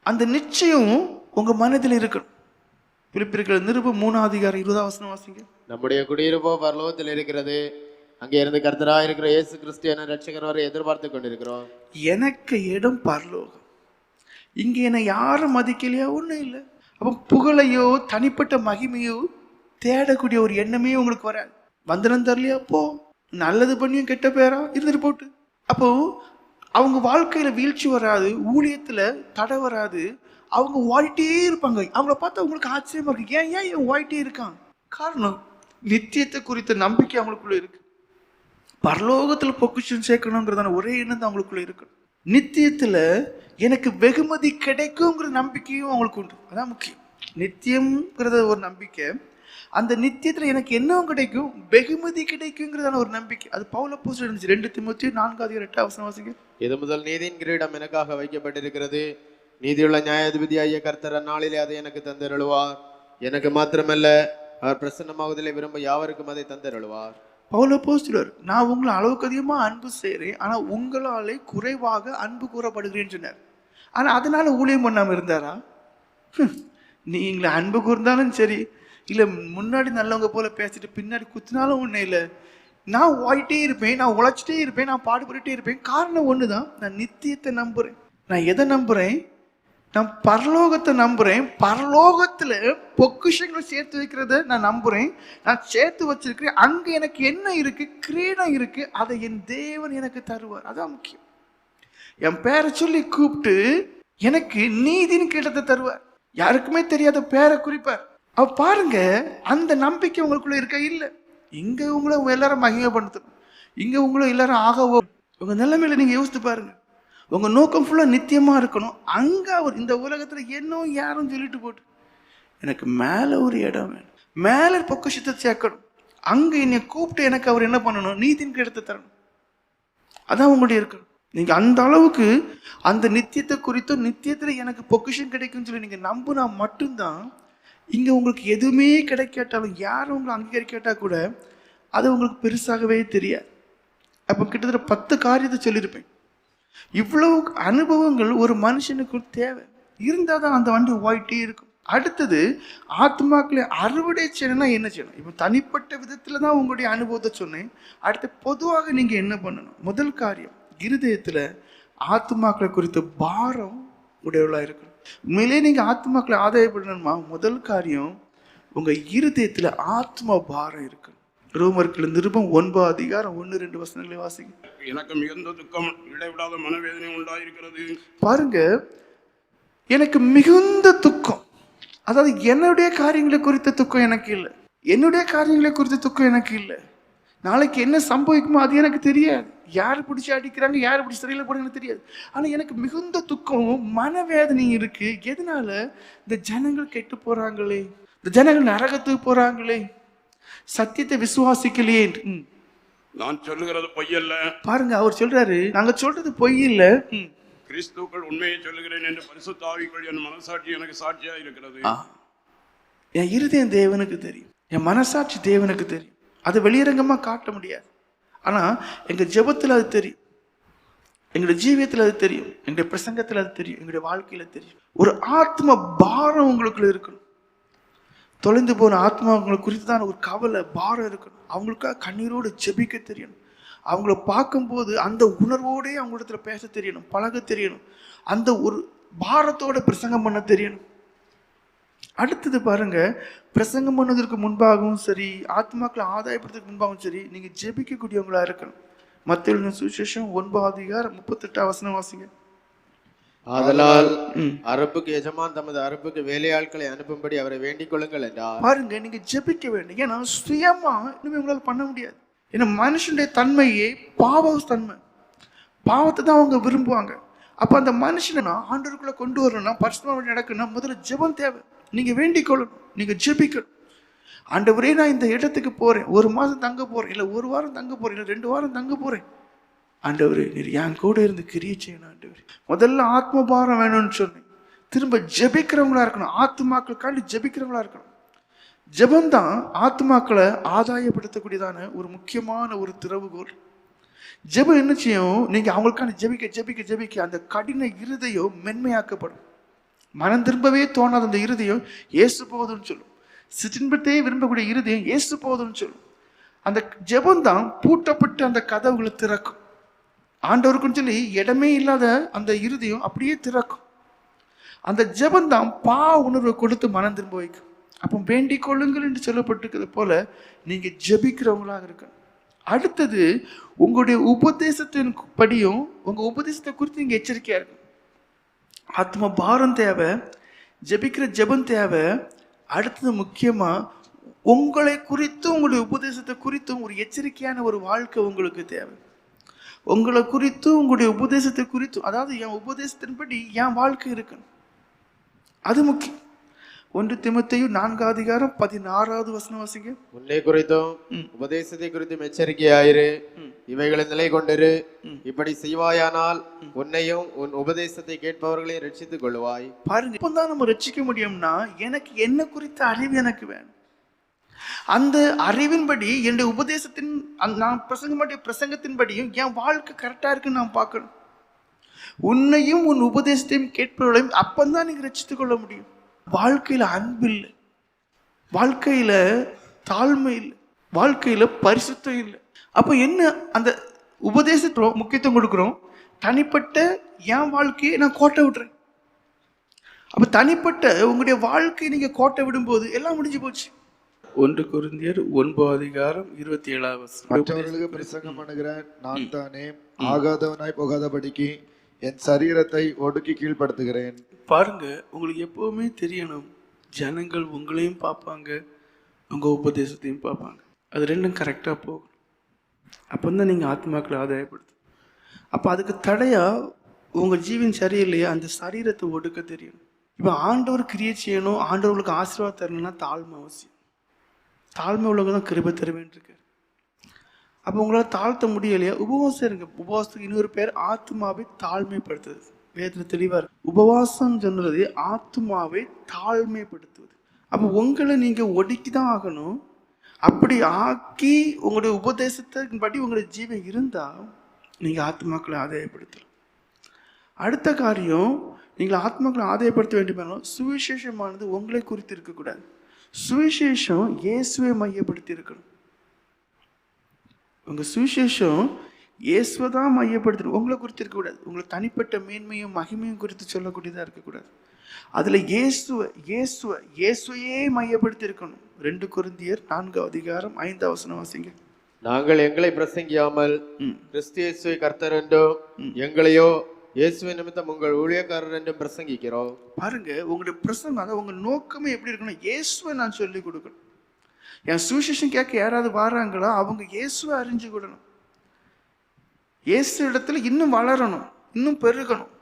அந்த நிச்சயம் உங்க மனதில் இருக்கணும். பிலிப்பியர்கள் நிருபம் 3:20 வாசிங்க. நம்முடைய குடியிருப்போ பரலோகத்தில் இருக்கிறது, அங்கே இருந்து கர்த்தராக இருக்கிற இயேசு கிறிஸ்து என ரட்சகர் வரை எதிர்பார்த்து கொண்டிருக்கிறோம். எனக்கு இடம் பரலோகம். இங்க என்னை யாரும் மதிக்கலையா? ஒன்றும் இல்லை. அப்போ புகழையோ தனிப்பட்ட மகிமையோ தேடக்கூடிய ஒரு எண்ணமே உங்களுக்கு வராது. வந்தனம் தரலையா? போ. நல்லது பண்ணியும் கெட்ட பேரா இருந்துட்டு போட்டு. அப்போ அவங்க வாழ்க்கையில வீழ்ச்சி வராது, ஊழியத்துல தடை வராது. அவங்க ஓடிட்டே இருப்பாங்க. அவங்கள பார்த்தா உங்களுக்கு ஆச்சரியமா இருக்கு. ஏன் இவன் ஓடிட்டே இருக்கான்? காரணம், நித்தியத்தை குறித்த நம்பிக்கை அவங்களுக்குள்ள இருக்கு. பரலோகத்துல பொக்கிஷம் சேர்க்கணுங்கிறதான ஒரே எண்ணம் தான் அவங்களுக்குள்ள இருக்கு. நித்தியத்துல எனக்கு வெகுமதி கிடைக்குங்கிற நம்பிக்கையும் அவங்களுக்கு உண்டு. அதான் முக்கியம். நித்தியம்ங்கிறத ஒரு நம்பிக்கை. அந்த நித்தியத்துல எனக்கு என்ன கிடைக்கும், வெகுமதி கிடைக்குங்கிறதான ஒரு நம்பிக்கை. அது பவுல் அப்போஸ்தலன் இருந்துச்சு. 2 தீமோத்தேயு 4:8 வாசிங்க. இது முதல் நீதியின் கிரீடம் எனக்காக வைக்கப்பட்டிருக்கிறது. நீதியுள்ள நியாயாதிபதியாகிய கர்த்தர் அந்நாளிலே அதை எனக்கு தந்தருளுவார். எனக்கு மாத்திரமல்ல, அவர் பிரசன்னமாவதிலே விரும்ப யாவருக்கும் அதை தந்தருளுவார். பவுல் அப்போஸ்தலர், நான் உங்களை அளவுக்கு அதிகமா அன்பு செய்கிறேன், ஆனா உங்களாலே குறைவாக அன்பு கூறப்படுகிறேன்னு சொன்னார். ஆனா அதனால ஊழியம் பண்ணாம இருந்தாரா? நீங்களை அன்பு கூர்ந்தாலும் சரி, இல்ல முன்னாடி நல்லவங்க போல பேசிட்டு பின்னாடி குத்தினாலும் ஒண்ணு இல்லை. நான் ஓடிட்டே இருப்பேன், நான் உழைச்சிட்டே இருப்பேன், நான் பாடுபட்டுட்டே இருப்பேன். காரணம் ஒண்ணுதான், நான் நித்தியத்தை நம்புறேன். நான் எதை நம்புறேன்? நான் பரலோகத்தை நம்புறேன். பரலோகத்துல பொக்கிஷங்களை சேர்த்து வைக்கிறத நான் நம்புறேன். நான் சேர்த்து வச்சிருக்கிறேன். அங்க எனக்கு என்ன இருக்கு? கிரீடம் இருக்கு. அதை என் தேவன் எனக்கு தருவார். அதான் முக்கியம். என் பேரை சொல்லி கூப்பிட்டு எனக்கு நீதியின் கிரீடத்தை தருவார். யாருக்குமே தெரியாத பேரை குறிப்பார். அவ பாருங்க, அந்த நம்பிக்கை உங்களுக்குள்ள இருக்க இல்ல. இங்க உங்களை எல்லாரும் மகிமைப்படுத்தணும், இங்க உங்களை எல்லாரும் ஆகவோ. உங்க நிலைமையில நீங்க யோசித்து பாருங்க. உங்க நோக்கம் ஃபுல்லா நித்தியமா இருக்கணும். அங்க அவர் இந்த உலகத்துல என்ன யாரும் சொல்லிட்டு போட்டு, எனக்கு மேல ஒரு இடம் வேணும், மேல பொக்கிஷத்தை சேர்க்கணும். அங்க என்னை கூப்பிட்டு எனக்கு அவர் என்ன பண்ணணும்? நீதியின் கிரீடத்தை தரணும். அதான் உங்களுடைய இருக்கணும். நீங்க அந்த அளவுக்கு அந்த நித்தியத்தை குறித்தும் நித்தியத்துல எனக்கு பொக்கிஷம் கிடைக்கும் சொல்லி நீங்க நம்புனா மட்டும்தான் இங்க உங்களுக்கு எதுவுமே கிடைக்காட்டாலும், யாரும் உங்களை அங்கீகரிக்காட்டா கூட அது உங்களுக்கு பெருசாகவே தெரியாது. அப்ப கிட்டத்தட்ட 10 காரியத்தை சொல்லியிருப்பேன். இவ்வளவு அனுபவங்கள் ஒரு மனுஷனுக்கு தேவை இருந்தால் தான் அந்த வண்டி ஓடிட்டே இருக்கும். அடுத்தது, ஆத்மாக்களை அறுவடை செய்யணும்னா என்ன செய்யணும்? இப்போ தனிப்பட்ட விதத்துல தான் உங்களுடைய அனுபவத்தை சொன்னேன். அடுத்து பொதுவாக நீங்க என்ன பண்ணணும்? முதல் காரியம், இருதயத்துல ஆத்மாக்களை குறித்த பாரம் உடையவளா இருக்கணும். உண்மையிலே நீங்க ஆத்மாக்களை ஆதாயப்படணுமா? முதல் காரியம், உங்க இருதயத்துல ஆத்மா பாரம் இருக்கணும். ரோமர்கள் நிருபம் 9:1-2 வாசிங்க. எனக்கு மிகுந்த துக்கம், இடைவிடாத மனவேதனை உண்டாயிருக்கிறது. பாருங்க, எனக்கு மிகுந்த துக்கம். அதாவது என்னுடைய காரியங்களை குறித்த துக்கம் எனக்கு இல்லை. என்னுடைய காரியங்களை குறித்த துக்கம் எனக்கு இல்லை. நாளைக்கு என்ன சம்பவிக்குமோ அது எனக்கு தெரியாது. யார் பிடிச்சி அடிக்கிறாங்க, யார் பிடிச்சி சிறையில் போடுறாங்கன்னு தெரியாது. ஆனால் எனக்கு மிகுந்த துக்கமும் மனவேதனையும் இருக்கு. எதனால? இந்த ஜனங்கள் கெட்டு போறாங்களே, இந்த ஜனங்கள் நரகத்துக்கு போறாங்களே, சத்தியத்தை விசுவாசிக்கலையே. நான் சொல்லுகிறது பொய்யல்ல. பாருங்க, அவர் சொல்றாரு, நாங்க சொல்றது பொய் இல்ல, கிறிஸ்துக்கள் உண்மையை சொல்லுகிறேன் என்று பரிசுத்த ஆவிக்குள் என் மனசாட்சி எனக்கு சாட்சியா இருக்கிறது. என் இருதயம் தேவனுக்கு தெரியும், என் மனசாட்சி தேவனுக்கு தெரியும். அதை வெளியரங்கமா காட்ட முடியாது. ஆனா எங்க ஜெபத்துல அது தெரியும், எங்களுடைய ஜீவியத்துல அது தெரியும், எங்களுடைய பிரசங்கத்துல அது தெரியும், எங்களுடைய வாழ்க்கையில தெரியும். ஒரு ஆத்ம பாரம் உங்களுக்குள்ள இருக்கணும். தொலைந்து போன ஆத்மா அவங்களை குறித்து தான் ஒரு கவலை பாரம் இருக்கணும். அவங்களுக்காக கண்ணீரோடு ஜெபிக்க தெரியணும். அவங்கள பார்க்கும்போது அந்த உணர்வோடே அவங்களிடத்துல பேச தெரியணும், பழக தெரியணும், அந்த ஒரு பாரத்தோட பிரசங்கம் பண்ண தெரியணும். அடுத்தது பாருங்க, பிரசங்கம் பண்ணதற்கு முன்பாகவும் சரி, ஆத்மாக்களை ஆதாயப்படுத்துறதுக்கு முன்பாகவும் சரி, நீங்க ஜெபிக்கக்கூடியவங்களா இருக்கணும். மத்தேயு சுவிசேஷம் 9:38 வாசிங்க. ஆதலால் அறுப்புக்கு எஜமான் தமது அறுப்புக்கு வேலையாட்களை அனுப்பும்படி அவரை வேண்டிக் கொள்ளுங்கள் என்றார். பாருங்க, நீங்க ஜெபிக்க வேண்டும். ஏன்னா சுயமா இனிமே உங்களால பண்ண முடியாது. ஏன்னா மனுஷனுடைய தன்மையே தன்மை, பாவத்தை தான் அவங்க விரும்புவாங்க. அப்ப அந்த மனுஷனை ஆண்டவருக்குள்ள கொண்டு வரணும்னா, பரிசுத்தமா நடக்கணும்னா, முதல்ல ஜெபம் தேவை. நீங்க வேண்டிக் கொள்ளணும், நீங்க ஜெபிக்கணும். ஆண்டவரே, நான் இந்த இடத்துக்கு போறேன், 1 மாதம் தங்க போறேன், இல்ல 1 வாரம் தங்க போறேன், இல்ல 2 வாரம் தங்க போறேன். ஆண்டவரே, நீர் என் கூட இருந்து கிரியை செய்யணும். ஆண்டவரே, முதல்ல ஆத்ம பாரம் வேணும்னு சொன்னேன். திரும்ப ஜெபிக்கிறவங்களா இருக்கணும், ஆத்மாக்களுக்காண்டி ஜெபிக்கிறவங்களா இருக்கணும். ஜெபம்தான் ஆத்மாக்களை ஆதாயப்படுத்தக்கூடியதான ஒரு முக்கியமான ஒரு திறவுகோல். ஜெபம் என்ன செய்யும்? நீங்க அவங்களுக்கான ஜெபிக்க ஜெபிக்க ஜெபிக்க அந்த கடின இருதயம் மென்மையாக்கப்படும். மனம் திரும்பவே தோணாத அந்த இருதயம் இயேசு போதும்னு சொல்லும். சிற்றின்பத்தையே விரும்பக்கூடிய இருதயம் இயேசு போதும்னு சொல்லும். அந்த ஜெபம் தான் பூட்டப்பட்டு அந்த கதவுகளை திறக்கும். ஆண்டவருக்குன்னு சொல்லி இடமே இல்லாத அந்த இருதயம் அப்படியே திறக்கும். அந்த ஜெபம் தான் உணர்வை கொடுத்து மனம் திரும்ப வைக்கும். அப்போ வேண்டிக் கொள்ளுங்கள் என்று சொல்லப்பட்டிருக்கிறது போல நீங்க ஜெபிக்கிறவங்களாக இருக்க. அடுத்தது, உங்களுடைய உபதேசத்தின் படியும் உங்க உபதேசத்தை குறித்து நீங்க எச்சரிக்கையா இருக்கும். ஆத்ம பாரம் தேவை, ஜெபிக்கிற ஜெபம் தேவை. அடுத்தது முக்கியமா, உங்களை குறித்தும் உங்களுடைய உபதேசத்தை குறித்தும் ஒரு எச்சரிக்கையான ஒரு வாழ்க்கை உங்களுக்கு தேவை. உங்களை குறித்தும் உங்களுடைய உபதேசத்தை குறித்தும், அதாவது என் உபதேசத்தின்படி என் வாழ்க்கை இருக்கணும், அது முக்கியம். 1 தீமோத்தேயு 4:16 வாசிங்க. உன்னை குறித்தும் உபதேசத்தை குறித்தும் எச்சரிக்கையாயிரு, இவைகளை நிலை கொண்டிரு. இப்படி செய்வாயானால் உன்னையும் உன் உபதேசத்தை கேட்பவர்களையும் ரட்சித்துக் கொள்வாய். பாருங்க, இப்பதான் நம்ம ரட்சிக்க முடியும்னா, எனக்கு என்ன குறித்த அறிவு எனக்கு வேணும். அந்த அறிவின்படி என்னுடைய உபதேசத்தின் நான் பிரசங்கத்தின்படியும் என் வாழ்க்கை கரெக்டா இருக்குன்னு நான் பார்க்கணும். உன்னையும் உன் உபதேசத்தையும் கேட்பவர்களையும் அப்பந்தான் நீங்க ரட்சித்துக் கொள்ள முடியும். வாழ்க்கையில அன்பு இல்லை, வாழ்க்கையில தாழ்மை இல்லை, வாழ்க்கையில பரிசுத்தம் இல்லை. அப்ப என்ன, அந்த உபதேசத்துக்கு முக்கியத்துவம் கொடுக்கிறோம், தனிப்பட்ட என் வாழ்க்கையை நான் கோட்டை விடுறேன். அப்ப தனிப்பட்ட உங்களுடைய வாழ்க்கையை நீங்க கோட்டை விடும்போது எல்லாம் முடிஞ்சு போச்சு. 1 கொரிந்தியர் 9:27 மற்றவர்களுக்கு பிரசங்கம் பண்ணுகிறேன் நான் தானே, ஆகாதவனாய் போகாதபடிக்கு என் சரீரத்தை ஒடுக்கி கீழ்படுத்துகிறேன். பாருங்க, உங்களுக்கு எப்பவுமே தெரியணும், ஜனங்கள் உங்களையும் பார்ப்பாங்க, உங்க உபதேசத்தையும் பார்ப்பாங்க. அது ரெண்டும் கரெக்டா போகும். அப்பந்தான் நீங்க ஆத்மாக்களை ஆதாயப்படுத்தும். அப்ப அதுக்கு தடையா உங்க ஜீவன் சரியில்லையா, அந்த சரீரத்தை ஒடுக்க தெரியணும். இப்ப ஆண்டவர் கிரியை செய்யணும், ஆண்டவர்களுக்கு ஆசீர்வாதம் தரணும்னா தாழ்மை அவசியம். தாழ்மை உள்ளவங்க தான் கிருபை தருவேன் இருக்கு. அப்போ உங்களால் தாழ்த்த முடியலையா, உபவாசம் இருங்க. உபவாசத்துக்கு இன்னொரு பேர் ஆத்மாவை தாழ்மைப்படுத்துது. வேதத்தில் தெளிவார், உபவாசம் சொன்னது ஆத்மாவை தாழ்மைப்படுத்துவது. அப்போ உங்களை நீங்க ஒடுக்கி தான் ஆகணும். அப்படி ஆக்கி உங்களுடைய உபதேசத்தின் படி உங்களுடைய ஜீவன் இருந்தா நீங்க ஆத்மாக்களை ஆதாயப்படுத்தலாம். அடுத்த காரியம், நீங்கள் ஆத்மாக்களை ஆதாயப்படுத்த வேண்டிய சுவிசேஷமானது உங்களை குறித்து இருக்கக்கூடாது. சுவிசேஷம் இயேசுவை மையப்படுத்தி இருக்கணும். உங்க சுவிசேஷம் இயேசுவை தான் மையப்படுத்தணும், உங்களை குறித்து இருக்கக்கூடாது. உங்களை தனிப்பட்ட மேன்மையும் மகிமையும் குறித்து சொல்லக்கூடியதாக இருக்கக்கூடாது. அதுல இயேசுவையே மையப்படுத்தி இருக்கணும். 2 கொரிந்தியர் 4:5 வாசிங்க. நாங்கள் எங்களை பிரசங்கியாமல் கிறிஸ்து இயேசுவை கர்த்தர் என்றும் எங்களையோ இயேசுவை நிமித்தம் உங்கள் ஊழியக்காரர் என்றும் பிரசங்கிக்கிறோம். பாருங்க, உங்களுடைய பிரசங்கம், அதாவது உங்க நோக்கமே எப்படி இருக்கணும், இயேசுவை நான் சொல்லி கொடுக்கணும். என் சுவிசேஷம் கேட்க யாராவது வராங்களா, அவங்க இயேசுவை அறிஞ்சு கொடுக்கணும். இயேசு இடத்துல இன்னும் வளரணும், இன்னும் பெருகணும்.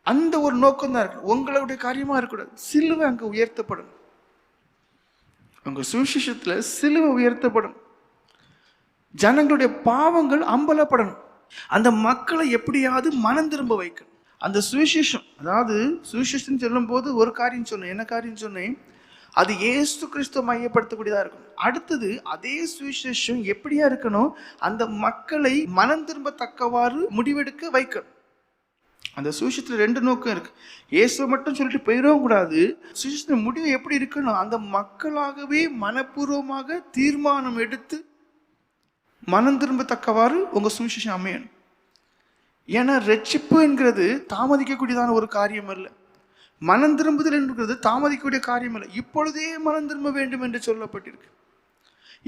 அந்த ஒரு நோக்கம் தான் இருக்கு. உங்களுடைய காரியமா இருக்கக்கூடாது. சிலுவை அங்க உயர்த்தப்படணும். உங்க சுவிசேஷத்துல சிலுவை உயர்த்தப்படணும். ஜனங்களுடைய பாவங்கள் அம்பலப்படணும். அந்த மக்களை எப்படியாவது மனம் திரும்ப வைக்கணும். அந்த சுவிசேஷம், அதாவது சுவிசேஷம் சொல்லும் போது ஒரு காரியம் சொன்னேன். என்ன காரியம் சொன்னேன்? அது இயேசு கிறிஸ்துவ மையப்படுத்தக்கூடியதா இருக்கணும். அடுத்தது அதே சுவிசேஷம் எப்படியா இருக்கணும்? அந்த மக்களை மனம் திரும்பத்தக்கவாறு முடிவெடுக்க வைக்கணும். அந்த சுவிசேஷத்துல 2 நோக்கம் இருக்கு. இயேசுவை மட்டும் சொல்லிட்டு போயிடவும் கூடாது. சுவிசேஷத்துல முடிவு எப்படி இருக்கணும்? அந்த மக்களாகவே மனப்பூர்வமாக தீர்மானம் எடுத்து மனம் திரும்பத்தக்கவாறு உங்க சுவிசேஷம் அமையணும். ஏன்னா ரட்சிப்பு என்கிறது தாமதிக்கக்கூடியதான ஒரு காரியம் அல்ல. மனம் திரும்புதல் என்கிறது தாமதிக்கக்கூடிய காரியம் அல்ல. இப்பொழுதே மனம் திரும்ப வேண்டும் என்று சொல்லப்பட்டிருக்கு.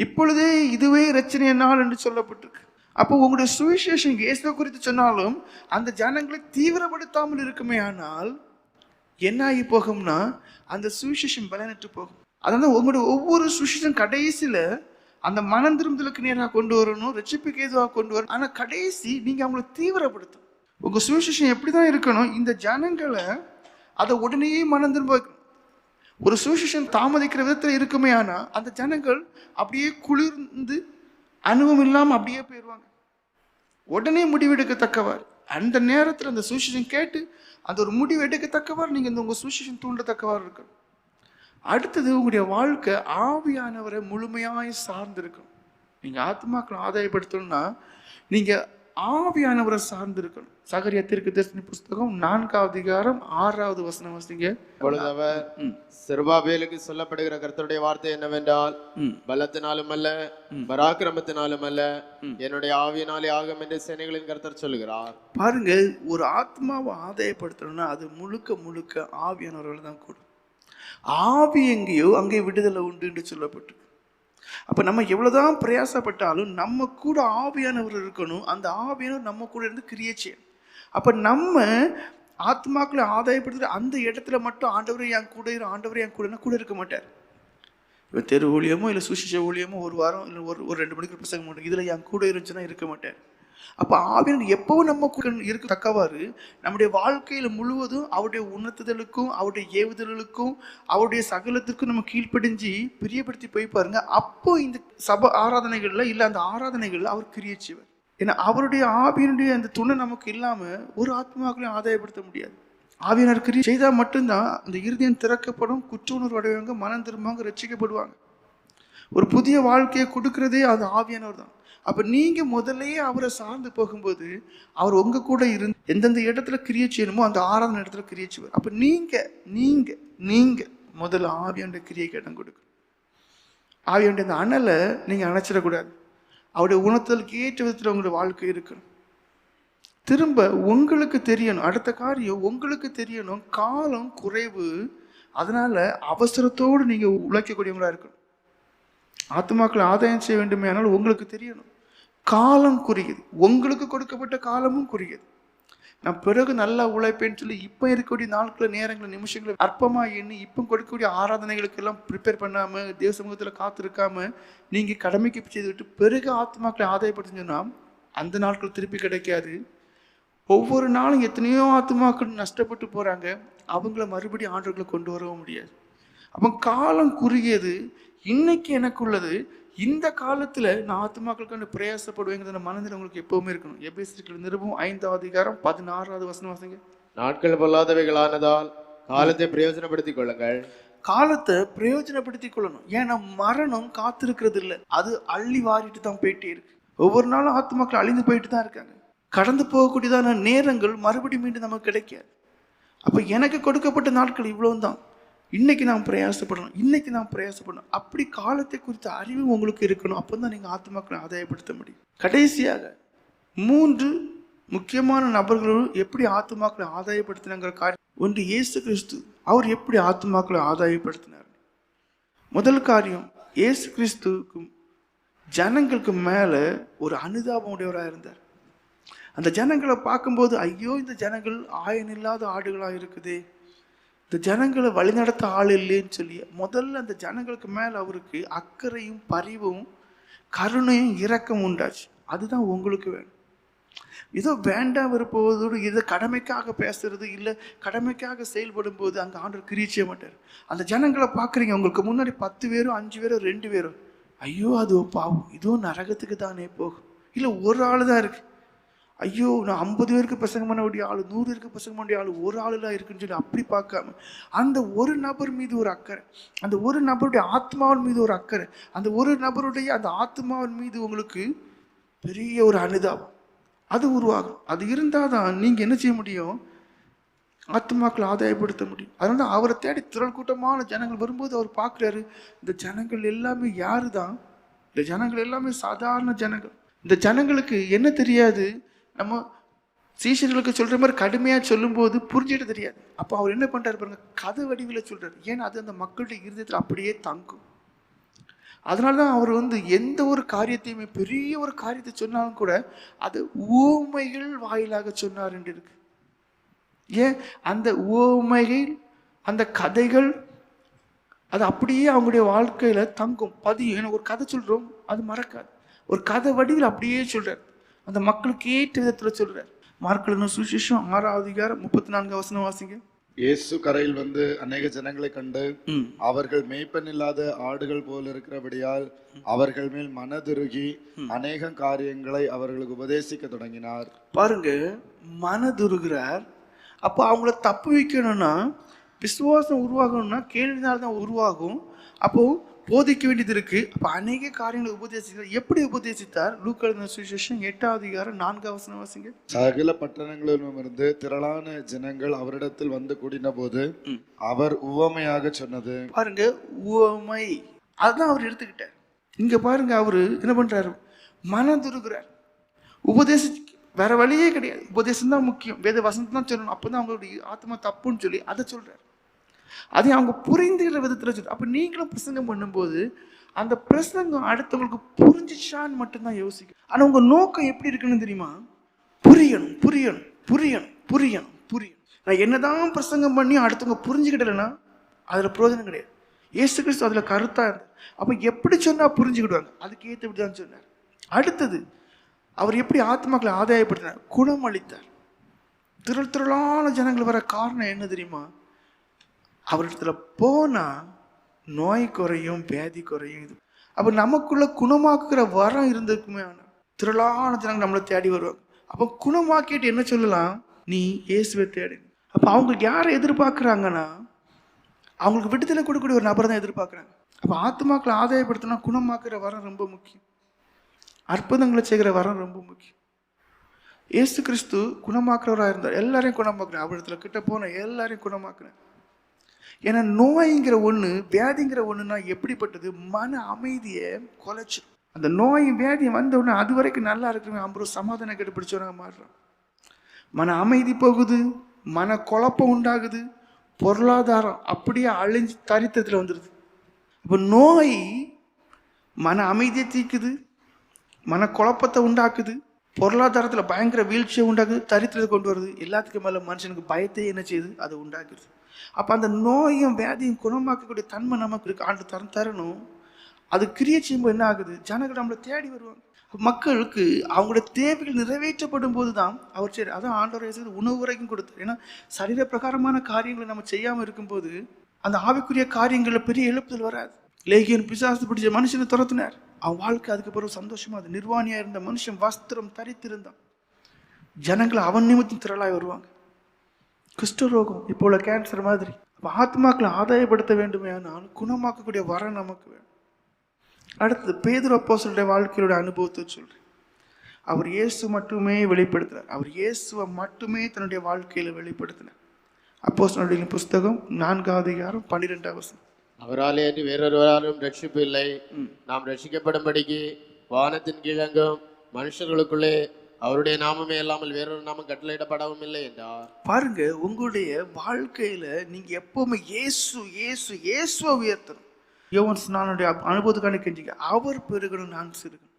இப்பொழுதே இதுவே ரட்சணை நாள் என்று சொல்லப்பட்டிருக்கு. அப்போ உங்களுடைய சுவிசேஷம் இயேசுவை குறித்து சொன்னாலும் அந்த ஜனங்களை தீவிரப்படுத்தாமல் இருக்குமே, ஆனால் என்ன ஆகி போகும்னா அந்த சுவிசேஷம் பலனற்று போகும். அதனால உங்களுடைய ஒவ்வொரு சுவிசேஷம் கடைசியில அந்த மனம் திரும்புதலுக்கு நேராக கொண்டு வரணும், ரட்சிப்புக்கு ஏதுவாக கொண்டு வரணும். ஆனா கடைசி நீங்க அவங்களை தீவிரப்படுத்தும். உங்க சுவிசேஷம் எப்படிதான் இருக்கணும்? இந்த ஜனங்களை அதை உடனே மனம் திரும்ப வைக்கணும். ஒரு சுவிசேஷம் தாமதிக்கிற விதத்துல இருக்குமே, ஆனா அந்த ஜனங்கள் அப்படியே குளிர்ந்து அனுபவம் இல்லாம அப்படியே போயிடுவாங்க. உடனே முடிவெடுக்கத்தக்கவாறு அந்த நேரத்தில் அந்த சுவிசேஷம் கேட்டு அந்த ஒரு முடிவு எடுக்கத்தக்கவாறு நீங்க இந்த உங்க சுவிசேஷம் தூண்டத்தக்கவாறு இருக்கணும். அடுத்தது உங்களுடைய வாழ்க்கை ஆவியானவரை முழுமையாய் சார்ந்திருக்கணும். நீங்க ஆத்மாக்களை ஆதாயப்படுத்தணும்னா நீங்க ஆவியானவரை சார்ந்திருக்கணும். சகரியா தீர்க்கதரிசன புஸ்தகம் 4வது அதிகாரம் 6வது வசனம் வாசிங்க. பொழுதவர் செருபாபேலுக்கு சொல்லப்படுகிற கர்த்தருடைய வார்த்தை என்னவென்றால், பலத்தினாலும் அல்ல பராக்கிரமத்தினாலும் அல்ல என்னுடைய ஆவியினாலே ஆகும் என்று சேனைகளின் கர்த்தர் சொல்லுகிறார். பாருங்க, ஒரு ஆத்மாவை ஆதாயப்படுத்தணும்னா அது முழுக்க முழுக்க ஆவியானவர்கள் தான் கூடும். ஆவி எங்கேயோ அங்கே விடுதலை உண்டு என்று சொல்லப்பட்டு, அப்ப நம்ம எவ்வளவுதான் பிரயாசப்பட்டாலும் நம்ம கூட ஆவியானவர் இருக்கணும். அந்த ஆவியானவர் நம்ம கூட இருந்து கிரியை செய்யணும். அப்ப நம்ம ஆத்மாக்களை ஆதாயப்படுத்துற அந்த இடத்துல மட்டும் ஆண்டவரே என் கூட ஆண்டவரே என் கூட இருக்க மாட்டார். இப்போ தெரு ஊழியமோ இல்லை சுவிசேஷ ஊழியமோ ஒரு வாரம் இல்லை ஒரு 2 மணிக்கு பிரசங்கம் பண்ணுறோம், இதுல என் கூட இருந்துச்சுன்னா இருக்க மாட்டார். அப்போ ஆவியானவர் எப்பவும் நம்ம கூட இருக்க தக்கவாறு நம்முடைய வாழ்க்கையில முழுவதும் அவருடைய உணர்த்துதலுக்கும் அவருடைய ஏவுதலுக்கும் அவருடைய சகலத்திற்கும் நம்ம கீழ்ப்படிஞ்சு பிரியப்படுத்தி போய் பாருங்க. அப்போ இந்த சபை ஆராதனைகள்ல இல்லை அந்த ஆராதனைகள்ல அவர் கிரியை செய்வார். ஏன்னா அவருடைய ஆவியினுடைய அந்த துணை நமக்கு இல்லாம ஒரு ஆத்மாக்களையும் ஆதாயப்படுத்த முடியாது. ஆவியானவர் கிரியை செய்தா மட்டும்தான் அந்த இருதயம் திறக்கப்படும், குற்ற உணர்வு அடைவாங்க, மனம் திரும்புவாங்க, ரட்சிக்கப்படுவாங்க. ஒரு புதிய வாழ்க்கையை கொடுக்கறதே அது ஆவியானவர் தான். அப்ப நீங்க முதல்லயே அவரை சார்ந்து போகும்போது அவர் உங்க கூட இருந்து எந்தெந்த இடத்துல கிரியை செய்யணுமோ அந்த ஆராதனை இடத்துல கிரியை செய்வார். அப்ப நீங்க முதல்ல ஆவியாண்ட கிரியைக்கு இடம் கொடுக்கணும். ஆவியாண்ட அந்த அனலை நீங்க அணைச்சிடக்கூடாது. அவருடைய உணர்த்தலுக்கு ஏற்ற விதத்தில் உங்களுடைய வாழ்க்கை இருக்கணும். திரும்ப உங்களுக்கு தெரியணும், அடுத்த காரியம் உங்களுக்கு தெரியணும், காலம் குறைவு, அதனால அவசரத்தோடு நீங்க உழைக்கக்கூடியவங்களா இருக்கணும். ஆத்மாக்களை ஆதாயம் செய்ய வேண்டுமே, ஆனால் உங்களுக்கு தெரியணும் காலம் குறுகியது, உங்களுக்கு கொடுக்கப்பட்ட காலமும் குறுகியது. நான் பிறகு நல்லா உழைப்பேன்னு சொல்லி இப்போ இருக்கக்கூடிய நாட்களை நேரங்களை நிமிஷங்களை அற்பமாக எண்ணி இப்போ கொடுக்கக்கூடிய ஆராதனைகளுக்கு எல்லாம் ப்ரிப்பேர் பண்ணாமல் தேவ சமூகத்தில் காத்திருக்காம நீங்கள் கடமைக்கு செய்துவிட்டு பிறகு ஆத்மாக்களை ஆதாயப்படுத்தினா அந்த நாட்கள் திருப்பி கிடைக்காது. ஒவ்வொரு நாளும் எத்தனையோ ஆத்மாக்கள் நஷ்டப்பட்டு போகிறாங்க, அவங்கள மறுபடியும் ஆண்டவர்களை கொண்டு வரவும் முடியாது. அப்போ காலம் குறுகியது. இன்னைக்கு எனக்கு உள்ளது, இந்த காலத்துல நான் ஆத்மாக்களுக்கு பிரயாசப்படுவேங்கிற மனதில் உங்களுக்கு எப்பவுமே இருக்கணும். எபேசியர் நிருபம் 5வது அதிகாரம் 16வது வசனம் வாசிங்க. நாட்கள் பொல்லாதவைகளானதால் காலத்தை பிரயோஜனப்படுத்திக் கொள்ளுங்கள். காலத்தை பிரயோஜனப்படுத்திக் கொள்ளணும். ஏன்னா மரணம் காத்திருக்கிறது இல்லை, அது அள்ளி வாரிட்டு தான் போயிட்டே இருக்கு. ஒவ்வொரு நாளும் ஆத்மாக்கள் அழிந்து போயிட்டு தான் இருக்காங்க. கடந்து போகக்கூடியதான நேரங்கள் மறுபடியும் மீண்டும் நமக்கு கிடைக்காது. அப்ப எனக்கு கொடுக்கப்பட்ட நாட்கள் இவ்வளவு தான். இன்னைக்கு நான் பிரயாசப்படணும். அப்படி காலத்தை குறித்த அறிவு உங்களுக்கு இருக்கணும். அப்பதான் நீங்க ஆத்மாக்களை ஆதாயப்படுத்த முடியும். கடைசியாக 3 முக்கியமான நபர்கள் எப்படி ஆத்மாக்களை ஆதாயப்படுத்தினாங்கிற காரியம். ஒன்று, இயேசு கிறிஸ்து. அவர் எப்படி ஆத்மாக்களை ஆதாயப்படுத்தினார்? முதல் காரியம், இயேசு கிறிஸ்துக்கும் ஜனங்களுக்கு மேல ஒரு அனுதாபம் உடையவராக இருந்தார். அந்த ஜனங்களை பார்க்கும்போது, ஐயோ இந்த ஜனங்கள் ஆயன் இல்லாத ஆடுகளா இருக்குதே, இந்த ஜனங்களை வழிநடத்த ஆள் இல்லைன்னு சொல்லி முதல்ல அந்த ஜனங்களுக்கு மேல அவருக்கு அக்கறையும் பரிவும் கருணையும் இரக்கம் உண்டாச்சு. அதுதான் உங்களுக்கு வேணும். ஏதோ வேண்டாம் இருப்பதோடு இதை கடமைக்காக பேசுறது இல்லை, கடமைக்காக செயல்படும் போது அங்கே ஆண்டவர் கிரியை செய்ய மாட்டார். அந்த ஜனங்களை பார்க்குறீங்க, உங்களுக்கு முன்னாடி 10 பேரோ 5 பேரோ 2 பேரோ, ஐயோ அது பாவம், இதுவும் நரகத்துக்கு தானே போகும். இல்லை ஒரு ஆள் தான் இருக்கு, ஐயோ நான் 50 பேருக்கு பிரசங்கம் பண்ண வேண்டிய ஆள், 100 பேருக்கு பிரசங்கம் பண்ண வேண்டிய ஆள் ஒரு ஆளுலாம் இருக்குன்னு சொல்லி அப்படி பார்க்காம அந்த ஒரு நபர் மீது ஒரு அக்கறை, அந்த ஒரு நபருடைய ஆத்மாவின் மீது ஒரு அக்கறை, அந்த ஒரு நபருடைய அந்த ஆத்மாவின் மீது உங்களுக்கு பெரிய ஒரு அனுதாபம் அது உருவாகும். அது இருந்தால் தான் நீங்கள் என்ன செய்ய முடியும், ஆத்மாக்களை ஆதாயப்படுத்த முடியும். அதனால தான் அவரை தேடி திரள் கூட்டமான ஜனங்கள் வரும்போது அவர் பார்க்குறாரு, இந்த ஜனங்கள் எல்லாமே யாரு தான், இந்த ஜனங்கள் எல்லாமே சாதாரண ஜனங்கள். இந்த ஜனங்களுக்கு என்ன தெரியாது, நம்ம சீஷர்களுக்கு சொல்கிற மாதிரி கடுமையாக சொல்லும்போது புரிஞ்சிட்டு தெரியாது. அப்போ அவர் என்ன பண்ணுறாரு பாருங்க, கதை வடிவில் சொல்கிறார். ஏன்னா அது அந்த மக்களுடைய இருதயத்தில் அப்படியே தங்கும். அதனால தான் அவர் எந்த ஒரு காரியத்தையுமே, பெரிய ஒரு காரியத்தை சொன்னாலும் கூட அது உவமைகள் வாயிலாக சொன்னார் என்று இருக்கு. ஏன் அந்த உவமைகள், அந்த கதைகள் அது அப்படியே அவங்களுடைய வாழ்க்கையில தங்கும், பதியும். ஏன்னா ஒரு கதை சொல்றோம், அது மறக்காது. ஒரு கதை வடிவில் அப்படியே சொல்றார், அந்த மக்களுக்கு ஏற்ற விதத்துல சொல்றார். மார்க் சுவிசேஷம் 6வது அதிகாரம் 34 வசனம் வாசிங்க. இயேசு கரையில் அநேக ஜனங்களை கண்டு அவர்கள் மேய்ப்பன் இல்லாத ஆடுகள் போல் இருக்கிறபடியால் அவர்கள் மேல் மனதுருகி அநேக காரியங்களை அவர்களுக்கு உபதேசிக்க தொடங்கினார். பாருங்க, மனதுருகிறார். அப்போ அவங்கள தப்பு வைக்கணும்னா, விசுவாசம் உருவாகணும்னா கேள்வினால்தான் உருவாகும். அப்போ போதிக்க வேண்டியது இருக்கு. அப்போ அநேக காரியங்களை உபதேசித்தார். எப்படி உபதேசித்தார்? லூக்கா சுவிசேஷம் 8வது அதிகாரம் 4வது வசனம் வாசிங்க. சகல பட்டணங்களிலும் இருந்து திரளான ஜனங்கள் அவரிடத்தில் கூடின போது அவர் உவமையாக சொன்னது. பாருங்க, உவமை, அதுதான் அவர் எடுத்துக்கிட்டார். இங்க பாருங்க, அவரு என்ன பண்றாரு, மனதுருகிறார். உபதேசி வேற வழியே கிடையாது, உபதேசம் தான் முக்கியம், வேத வசனம் தான் சொல்லணும். அப்பதான் அவங்களுடைய ஆத்மா தப்புன்னு சொல்லி அதை சொல்றாரு. அதை அவங்க புரிந்துகிற விதத்துல சொல்ற. அப்ப நீங்களும் பிரசங்கம் பண்ணும்போது அந்த பிரசங்கம் அடுத்தவங்களுக்கு புரிஞ்சிச்சான்னு மட்டும்தான் யோசிக்கும். ஆனா உங்க நோக்கம் எப்படி இருக்குன்னு தெரியுமா? புரியணும் புரியணும் புரியணும் புரியணும் புரியணும். நான் என்னதான் பிரசங்கம் பண்ணி அடுத்தவங்க புரிஞ்சுக்கிட்டலைன்னா அதுல பிரயோஜனம் கிடையாது. இயேசு கிறிஸ்து அதுல கருத்தா இருந்தார். அப்ப எப்படி சொன்னா புரிஞ்சுக்கிடுவாங்க, அதுக்கு ஏற்றபடிதான் சொன்னார். அடுத்தது அவர் எப்படி ஆத்மாக்களை ஆதாயப்படுத்தினார், குணம் அளித்தார். திரள் திரளான ஜனங்கள் வர காரணம் என்ன தெரியுமா? அவரிடத்துல போனா நோய் குறையும், வியாதி குறையும். இது அப்ப நமக்குள்ள குணமாக்குற வரம் இருந்திருக்குமே. ஆனால் திரளான ஜனங்கள் நம்மளை தேடி வருவாங்க. அப்ப குணமாக்கிட்டு என்ன சொல்லலாம், நீ இயேசுவை தேடு. அப்ப அவங்க யாரை எதிர்பார்க்குறாங்கன்னா, அவங்களுக்கு விடுதலை கொடுக்கக்கூடிய ஒரு நபர் தான் எதிர்பார்க்குறாங்க. அப்ப ஆத்மாக்களை ஆதாயப்படுத்தினா குணமாக்குற வரம் ரொம்ப முக்கியம், அற்புதங்களை செய்கிற வரம் ரொம்ப முக்கியம். இயேசு கிறிஸ்து குணமாக்குறவராக இருந்தார். எல்லாரையும் குணமாக்குறேன், அவரிடத்துல கிட்ட போன எல்லாரையும் குணமாக்குறேன். ஏன்னா நோய்ங்கிற ஒண்ணு, வியாதிங்கிற ஒண்ணுன்னா எப்படிப்பட்டது, மன அமைதியை குலைச்சிடும். அந்த நோய் வியாதி வந்த உடனே அது வரைக்கும் நல்லா இருக்கிறவங்க அப்புறம் சமாதானம் கெட்டு பிடிச்சவங்க மாறுறோம். மன அமைதி போகுது, மன குழப்பம் உண்டாகுது, பொருளாதாரம் அப்படியே அழிஞ்சு தரித்திரத்தில் வந்துடுது. இப்போ நோய் மன அமைதியை தீக்குது, மன குழப்பத்தை உண்டாக்குது, பொருளாதாரத்தில் பயங்கர வீழ்ச்சியை உண்டாக்குது, தரித்திரத்தை கொண்டு வருது. எல்லாத்துக்கும் மேலே மனுஷனுக்கு பயத்தை என்ன செய்யுது, அதை உண்டாக்குது. அப்போ அந்த நோயும் வியாதியும் குணமாக்கக்கூடிய தன்மை நமக்கு இருக்கு. ஆண்டு தரணும். அது கிரியை செய்யும்போது என்ன ஆகுது, ஜனங்கள் நம்மளை தேடி வருவாங்க. மக்களுக்கு அவங்களோட தேவைகள் நிறைவேற்றப்படும் போது தான் அவர் சரி. அதான் ஆண்டவர் உணவு வரைக்கும் கொடுத்தார். ஏன்னா சரீர பிரகாரமான காரியங்களை நம்ம செய்யாமல் இருக்கும்போது அந்த ஆவிக்குரிய காரியங்களில் பெரிய எழுப்புதல் வராது. லேகியன் பிசாசு பிடிச்ச மனுஷனை துரத்தினார். அவன் வாழ்க்கை அதுக்கு பிறகு சந்தோஷமா அது. நிர்வாணியா இருந்த மனுஷன் வஸ்திரம் தரித்திருந்தான். ஜனங்களை அவன் நிமித்தம் திரளாய் வருவாங்க. குஷ்டரோகம், இப்போ உள்ள கேன்சர் மாதிரி. ஆத்மாக்களை ஆதாயப்படுத்த வேண்டுமே, ஆனால் குணமாக்கக்கூடிய வரம் நமக்கு வேணும். அடுத்தது பேதுரு அப்போஸ்தலருடைய வாழ்க்கையோட அனுபவத்தை சொல்றேன். அவர் இயேசு மட்டுமே வெளிப்படுத்தினார். அவர் இயேசுவை மட்டுமே தன்னுடைய வாழ்க்கையில வெளிப்படுத்தினார். அப்போஸ்தலருடைய புஸ்தகம் 4வது அதிகாரம் 12வது வசனம். அவராலே அன்றி வேறொருவராலும் ரட்சிப்பு இல்லை. நாம் ரட்சிக்கப்படும்படிக்கு வானத்தின் கீழங்கும் மனுஷர்களுக்குள்ளே அவருடைய நாமமே இல்லாமல் வேறொரு நாமம் கட்டளையிடப்படவும் இல்லை என்றார். பாருங்க, உங்களுடைய வாழ்க்கையில நீங்க எப்பவுமே இயேசு இயேசு இயேசுவை உயர்த்தணும். யோவான் ஸ்நானனுடைய அனுபவத்துக்கான கெஞ்சிக்க, அவர் பெருகணும் நான் சிறுகணும்.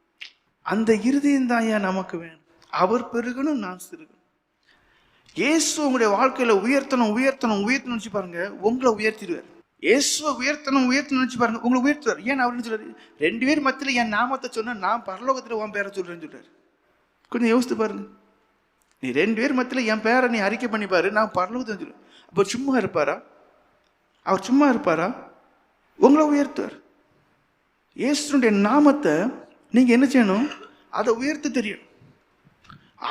அந்த இருதயம் தான் ஏன் நமக்கு வேணும். அவர் பெருகணும் நான் சிறுகணும். இயேசு உங்களுடைய வாழ்க்கையில உயர்த்தணும் உயர்த்தணும் உயர்த்தணும் நினைச்சு பாருங்க, உங்களை உயர்த்திடுவார். இயேசுவை உயர்த்தணும் உயர்த்தணும் நினைச்சு பாருங்க, உங்களை உயர்த்துவார். ஏன் அவர் சொல்றாரு, 2 பேர் மத்தியில என் நாமத்தை சொன்னா நான் பரலோகத்துல உன் பேரை சொல்றேன்னு சொல்றாரு. கொஞ்சம் யோசித்து பாருங்க. நீ 2 பேர் மத்தியில் என் பேரை நீ அறிக்கை பண்ணிப்பாரு, நான் பரலோகத்தை வந்துடுவேன். அப்போ சும்மா இருப்பாரா? அவர் சும்மா இருப்பாரா? உங்களை உயர்த்துவார். இயேசுனுடைய நாமத்தை நீங்கள் என்ன செய்யணும்? அதை உயர்த்த தெரியும்.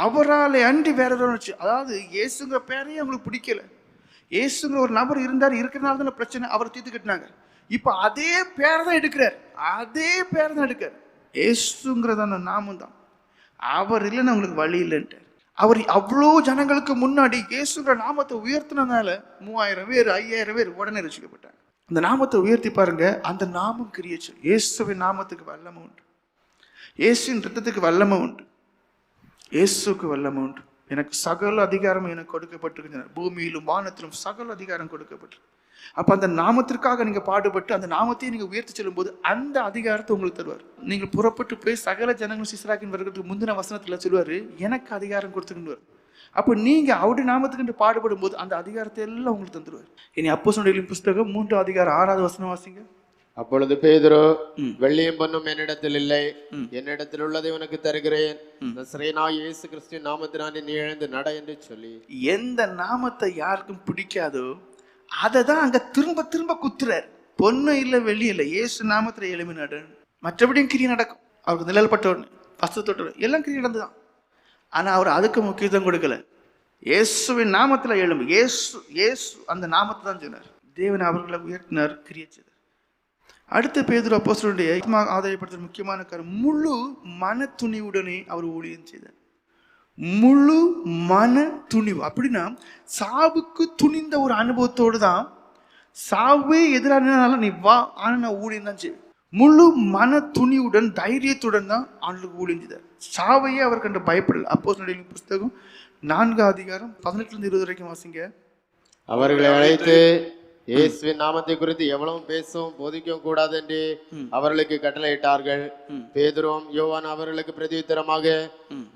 அவரால் அண்டி வேற ஏதாவது, அதாவது இயேசுங்கிற பேரையே அவங்களுக்கு பிடிக்கல. இயேசுங்கிற ஒரு நபர் இருக்கிறனால தானே பிரச்சனை, அவரை தீர்த்து கட்டினாங்க. இப்போ அதே பேரை தான் எடுக்கிறார், அதே பேரை தான் எடுக்கிறார். இயேசுங்கிறதான நாமம் தான். அவர் இல்லைன்னு அவங்களுக்கு வழி இல்லைன்ட்டு அவர் அவ்வளோ ஜனங்களுக்கு முன்னாடி இயேசுங்கிற நாமத்தை உயர்த்தினதுனால 3000 பேர் 5000 பேர் உடனே ரசிக்கப்பட்டாங்க. அந்த நாமத்தை உயர்த்தி பாருங்க, அந்த நாமம் கிரியேச்சு. இயேசுவின் நாமத்துக்கு வல்லமை உண்டு, இயேசுவின் ரத்தத்துக்கு வல்லமை உண்டு, இயேசுக்கு வல்லமை உண்டு. எனக்கு சகல அதிகாரம் எனக்கு கொடுக்கப்பட்டிருக்கின்றன, பூமியிலும் வானத்திலும் சகல அதிகாரம் கொடுக்கப்பட்டிருக்கு. அப்போ அந்த நாமத்திற்காக நீங்கள் பாடுபட்டு அந்த நாமத்தையும் நீங்கள் உயர்த்தி செல்லும் போது அந்த அதிகாரத்தை உங்களுக்கு தருவார். நீங்கள் புறப்பட்டு போய் சகல ஜனங்களும் சிஸ்ராக்கின் வருகிறதுக்கு முந்தின வசனத்தில் சொல்லுவார், எனக்கு அதிகாரம் கொடுத்துக்கிட்டு. அப்போ நீங்கள் அவருடைய நாமத்துக்கு பாடுபடும் போது அந்த அதிகாரத்தை எல்லாம் உங்களுக்கு தந்துடுவார். இனி அப்போஸ்தலர்களின் புஸ்தகம் 3 அதிகாரம் 6வது வசனம் வாசிங்க. அப்பொழுது பேதுரு, வெள்ளியும் பொன்னும் என்னிடத்தில் இல்லை, என்னிடத்தில் உள்ளதை உனக்கு தருகிறேன், நசரேயனாகிய இயேசு கிறிஸ்துவின் நாமத்தினாலே நீ எழுந்து நட என்று சொல்லி. எந்த நாமத்தை யாருக்கும் பிடிக்காதோ அதை தான் அங்க திரும்ப திரும்ப குத்துறார். பொண்ணு இல்லை, வெள்ளி இல்லை, இயேசு நாமத்துல எழுமி நடு. மற்றபடியும் கிரியை நடக்கும். அவருக்கு நிழல்பட்டவன், வஸ்துத்தொட்டவன், எல்லாம் கிரியை நடந்துதான். ஆனா அவர் அதுக்கு முக்கியத்துவம் கொடுக்கல. இயேசுவின் நாமத்துல எழும்பு. இயேசு அந்த நாமத்தை தான் சொன்னார். தேவன் அவர்களை உயர்த்தினார், கிரியை செய்தார். அடுத்த பேதுரு அப்போஸ்தலருடைய ஆதாயப்படுத்துற முக்கியமான காரணம், முழு மன துணிவுடனே அவர் ஊழியம் செய்தார். முழு மன துணிவு அப்படின்னா சாவுக்கு துணிந்த ஒரு அனுபவத்தோடு தான். சாவே எதிரானாலும் நீ வா, ஆனால் நான் ஊழியம் தான் செய்வேன். முழு மன துணிவுடன் தைரியத்துடன் தான் ஆண்டுக்கு ஊழியம் செய்தார். சாவையே அவர் கண்டு பயப்படல. அப்போஸ்தலர்களின் புஸ்தகம் 4 அதிகாரம் 18-20 வரைக்கும் வாசிங்க. அவர்களை அழைத்து இயேசுவின் நாமத்தை குறித்து எவ்வளவு பேசவும் போதிக்கவும் கூடாது என்று அவர்களுக்கு கட்டளையிட்டார்கள். பேதுருவும் யோவான் அவர்களுக்கு பிரதியுத்தரமாக,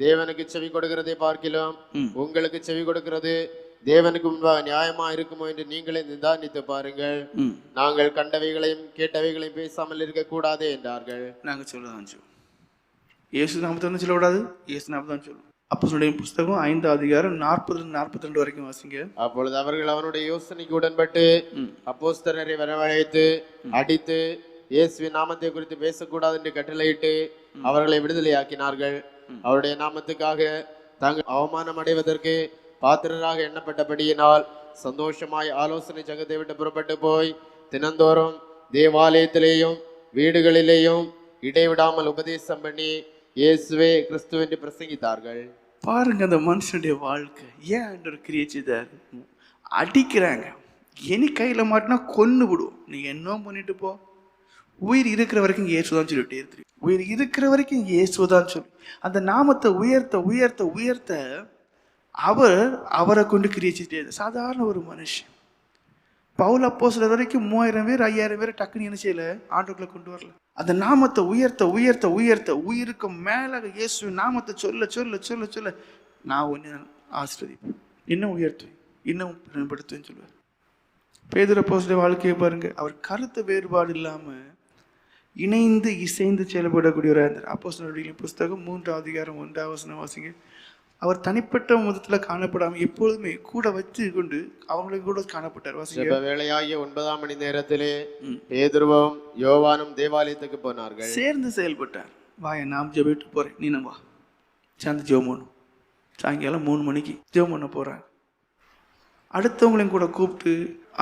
தேவனுக்கு செவி கொடுக்கிறதை பார்க்கிலும் உங்களுக்கு செவி கொடுக்கிறது தேவனுக்கு முன்பாக நியாயமா இருக்குமோ என்று நீங்களே நிதானித்து பாருங்கள். நாங்கள் கண்டவைகளையும் கேட்டவைகளையும் பேசாமல் இருக்க கூடாது என்றார்கள். நாங்க சொல்லதான் இயேசு நாமத்தை சொல்லக்கூடாது, இயேசு நாமத்தை தான் சொல்லுவோம். அப்போஸ்தலர்களின் புஸ்தகம் 5 அதிகாரம் 40-42 வரைக்கும் வாசிங்க. அப்பொழுது அவர்கள் அவனுடைய யோசனைக்கு உடன்பட்டு அப்போஸ்தலரை வரவழைத்து அடித்து இயேசுவின் நாமத்தை குறித்து பேசக்கூடாது என்று கட்டளையிட்டு அவர்களை விடுதலையாக்கினார்கள். அவருடைய நாமத்துக்காக தாங்கள் அவமானம் அடைவதற்கு பாத்திரராக எண்ணப்பட்டபடியினால் சந்தோஷமாய் ஆலோசனை சங்கத்தை விட்டு புறப்பட்டு போய் தினந்தோறும் தேவாலயத்திலேயும் வீடுகளிலேயும் இடைவிடாமல் உபதேசம் பண்ணி இயேசுவே கிறிஸ்து என்று பிரசங்கித்தார்கள். பாருங்க அந்த மனுஷனுடைய வாழ்க்கை. ஏன் ஒரு கிரியை செய்தார்? அடிக்கிறாங்க, இனி கையில மாட்டினா கொன்னு விடுவோம், நீங்க என்ன பண்ணிட்டு போ, உயிர் இருக்கிற வரைக்கும் இயேசுதான் சொல்லிட்டே இருக்கு. உயிர் இருக்கிற வரைக்கும் இயேசுதான் சொல்லி அந்த நாமத்தை உயர்த்த உயர்த்த உயர்த்த அவரை கொண்டு கிரியை செய்ய. சாதாரண ஒரு மனுஷன் பவுல் அப்போஸ்தலர் வரைக்கும் 3000 பேர் 5000 பேர் டக்குன்னு என்ன செய்யல, ஆண்டுக்குள்ள கொண்டு வரல. அந்த நாமத்தை உயர்த்த உயர்த்த உயர்த்த உயிருக்கு மேல இயேசு நாமத்தை சொல்ல சொல்ல சொல்ல சொல்ல நான் ஒன்று ஆசீர்வதிப்பேன், இன்னும் உயர்த்துவேன், இன்னும் பயன்படுத்துவேன்னு சொல்லுவார். பேதுரு அப்போஸ்தலர் வாழ்க்கையை பாருங்க. அவர் கருத்து வேறுபாடு இல்லாம இணைந்து இசைந்து செயல்படக்கூடியவராக இருந்தார். அப்போஸ்தலர்களின் புஸ்தகம் 3 அதிகாரம் 1 வசனம் வாசிங்க. அவர் தனிப்பட்ட மதத்தில் காணப்படாமல் எப்பொழுதுமே கூட வச்சு கொண்டு அவங்களுக்கு கூட காணப்பட்டார். வாசிங்க. வேளையாகிய 9ஆம் மணி நேரத்திலே பேதுருவும் யோவானும் தேவாலயத்துக்கு போனார்கள். சேர்ந்து செயல்பட்டார். வாய நாம் ஜெபிட்டு போறேன், நீ நம்ம சேர்ந்து ஜெபம் பண்ணும். சாயங்காலம் 3 மணிக்கு ஜெபம் பண்ண போறாங்க. அடுத்தவங்களையும் கூட கூப்பிட்டு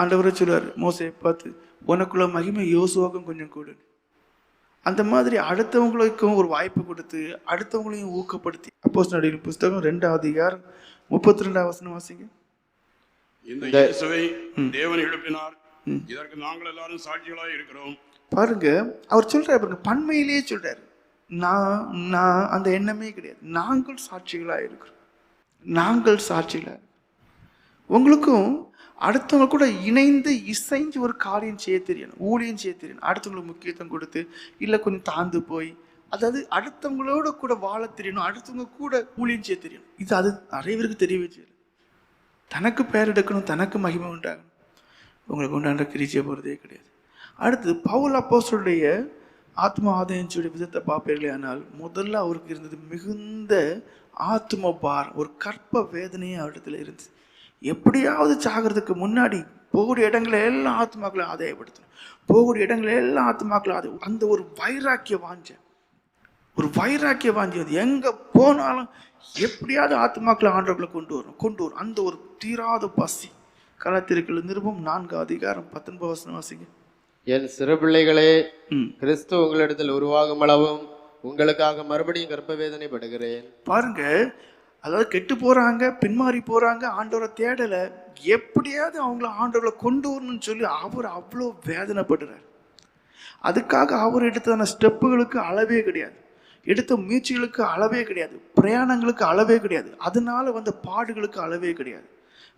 ஆண்டவரை சொல்லுவார், மோசே பார்த்து உனக்குள்ள மகிமை யோசுவாக்கும் கொஞ்சம் கூட. அந்த மாதிரி அடுத்தவங்களுக்கும் ஒரு வாய்ப்பு கொடுத்து அடுத்தவங்களையும் ஊக்கப்படுத்தி. அப்போஸ்தலர்களின் புஸ்தகம் 2 அதிகாரம் 32 வசனம் வாசிங்க. இந்த இயேசுவை தேவன் எழுப்பினார், இதற்கு நாங்கள் எல்லாரும் சாட்சிகளாக இருக்கிறோம். பாருங்க, அவர் சொல்றாரு பாருங்க, பன்மையிலேயே சொல்றாரு. நான் அந்த எண்ணமே கிடையாது, நாங்கள் சாட்சிகளாக இருக்கிறோம், நாங்கள் சாட்சிகளாக. உங்களுக்கும் அடுத்தவங்க கூட இணைந்து இசைஞ்சு ஒரு காரியம் செய்ய தெரியணும், ஊழியம் செய்ய தெரியணும். அடுத்தவங்களுக்கு முக்கியத்துவம் கொடுத்து இல்லை கொஞ்சம் தாழ்ந்து போய், அதாவது அடுத்தவங்களோட கூட வாழ தெரியணும், அடுத்தவங்க கூட ஊழியம் செய்ய தெரியணும். அது நிறைய பேருக்கு தெரியவே செய்யல. தனக்கு பேர் எடுக்கணும், தனக்கு மகிமை உண்டாகணும். உங்களுக்கு உண்டான கிரிச்சை போகிறதே கிடையாது. அடுத்து பவுல் அப்போஸ்தலருடைய ஆத்மா ஆதாயச்சுடைய விதத்தை பார்ப்பீர்களே, ஆனால் முதல்ல அவருக்கு இருந்தது மிகுந்த ஆத்ம பாரம், ஒரு கற்ப வேதனையே அவரிடத்துல இருந்துச்சு. எப்படியாவது சாகிறதுக்கு முன்னாடி போகக்கூடிய இடங்களை எல்லாம் ஆத்மாக்களை ஆதாயப்படுத்தணும், போகக்கூடிய இடங்களை எல்லாம் ஆத்மாக்களை அந்த ஒரு வைராக்கிய வாஞ்ச, ஒரு வைராக்கிய வாஞ்சி, அது எங்க போனாலும் எப்படியாவது ஆத்மாக்களை ஆண்டவர்களை கொண்டு வரும் அந்த ஒரு தீராத பசி. கலாத்திருக்கள் நிருபம் 4:19 வாசிங்க. என் சிறு பிள்ளைகளே, கிறிஸ்து உங்களிடத்தில் உருவாகும் அளவும் உங்களுக்காக மறுபடியும் கர்ப்ப வேதனைப்படுகிறேன். பாருங்க, அதாவது கெட்டு போறாங்க, பின்மாறி போறாங்க, ஆண்டவரை தேடல, எப்படியாவது அவங்கள ஆண்டவரை கொண்டு வரணும்னு சொல்லி அவர் அவ்வளோ வேதனைப்படுறார். அதுக்காக அவர் எடுத்ததான ஸ்டெப்புகளுக்கு அளவே கிடையாது, எடுத்த முயற்சிகளுக்கு அளவே கிடையாது, பிரயாணங்களுக்கு அளவே கிடையாது, அதனால வந்த பாடுகளுக்கு அளவே கிடையாது.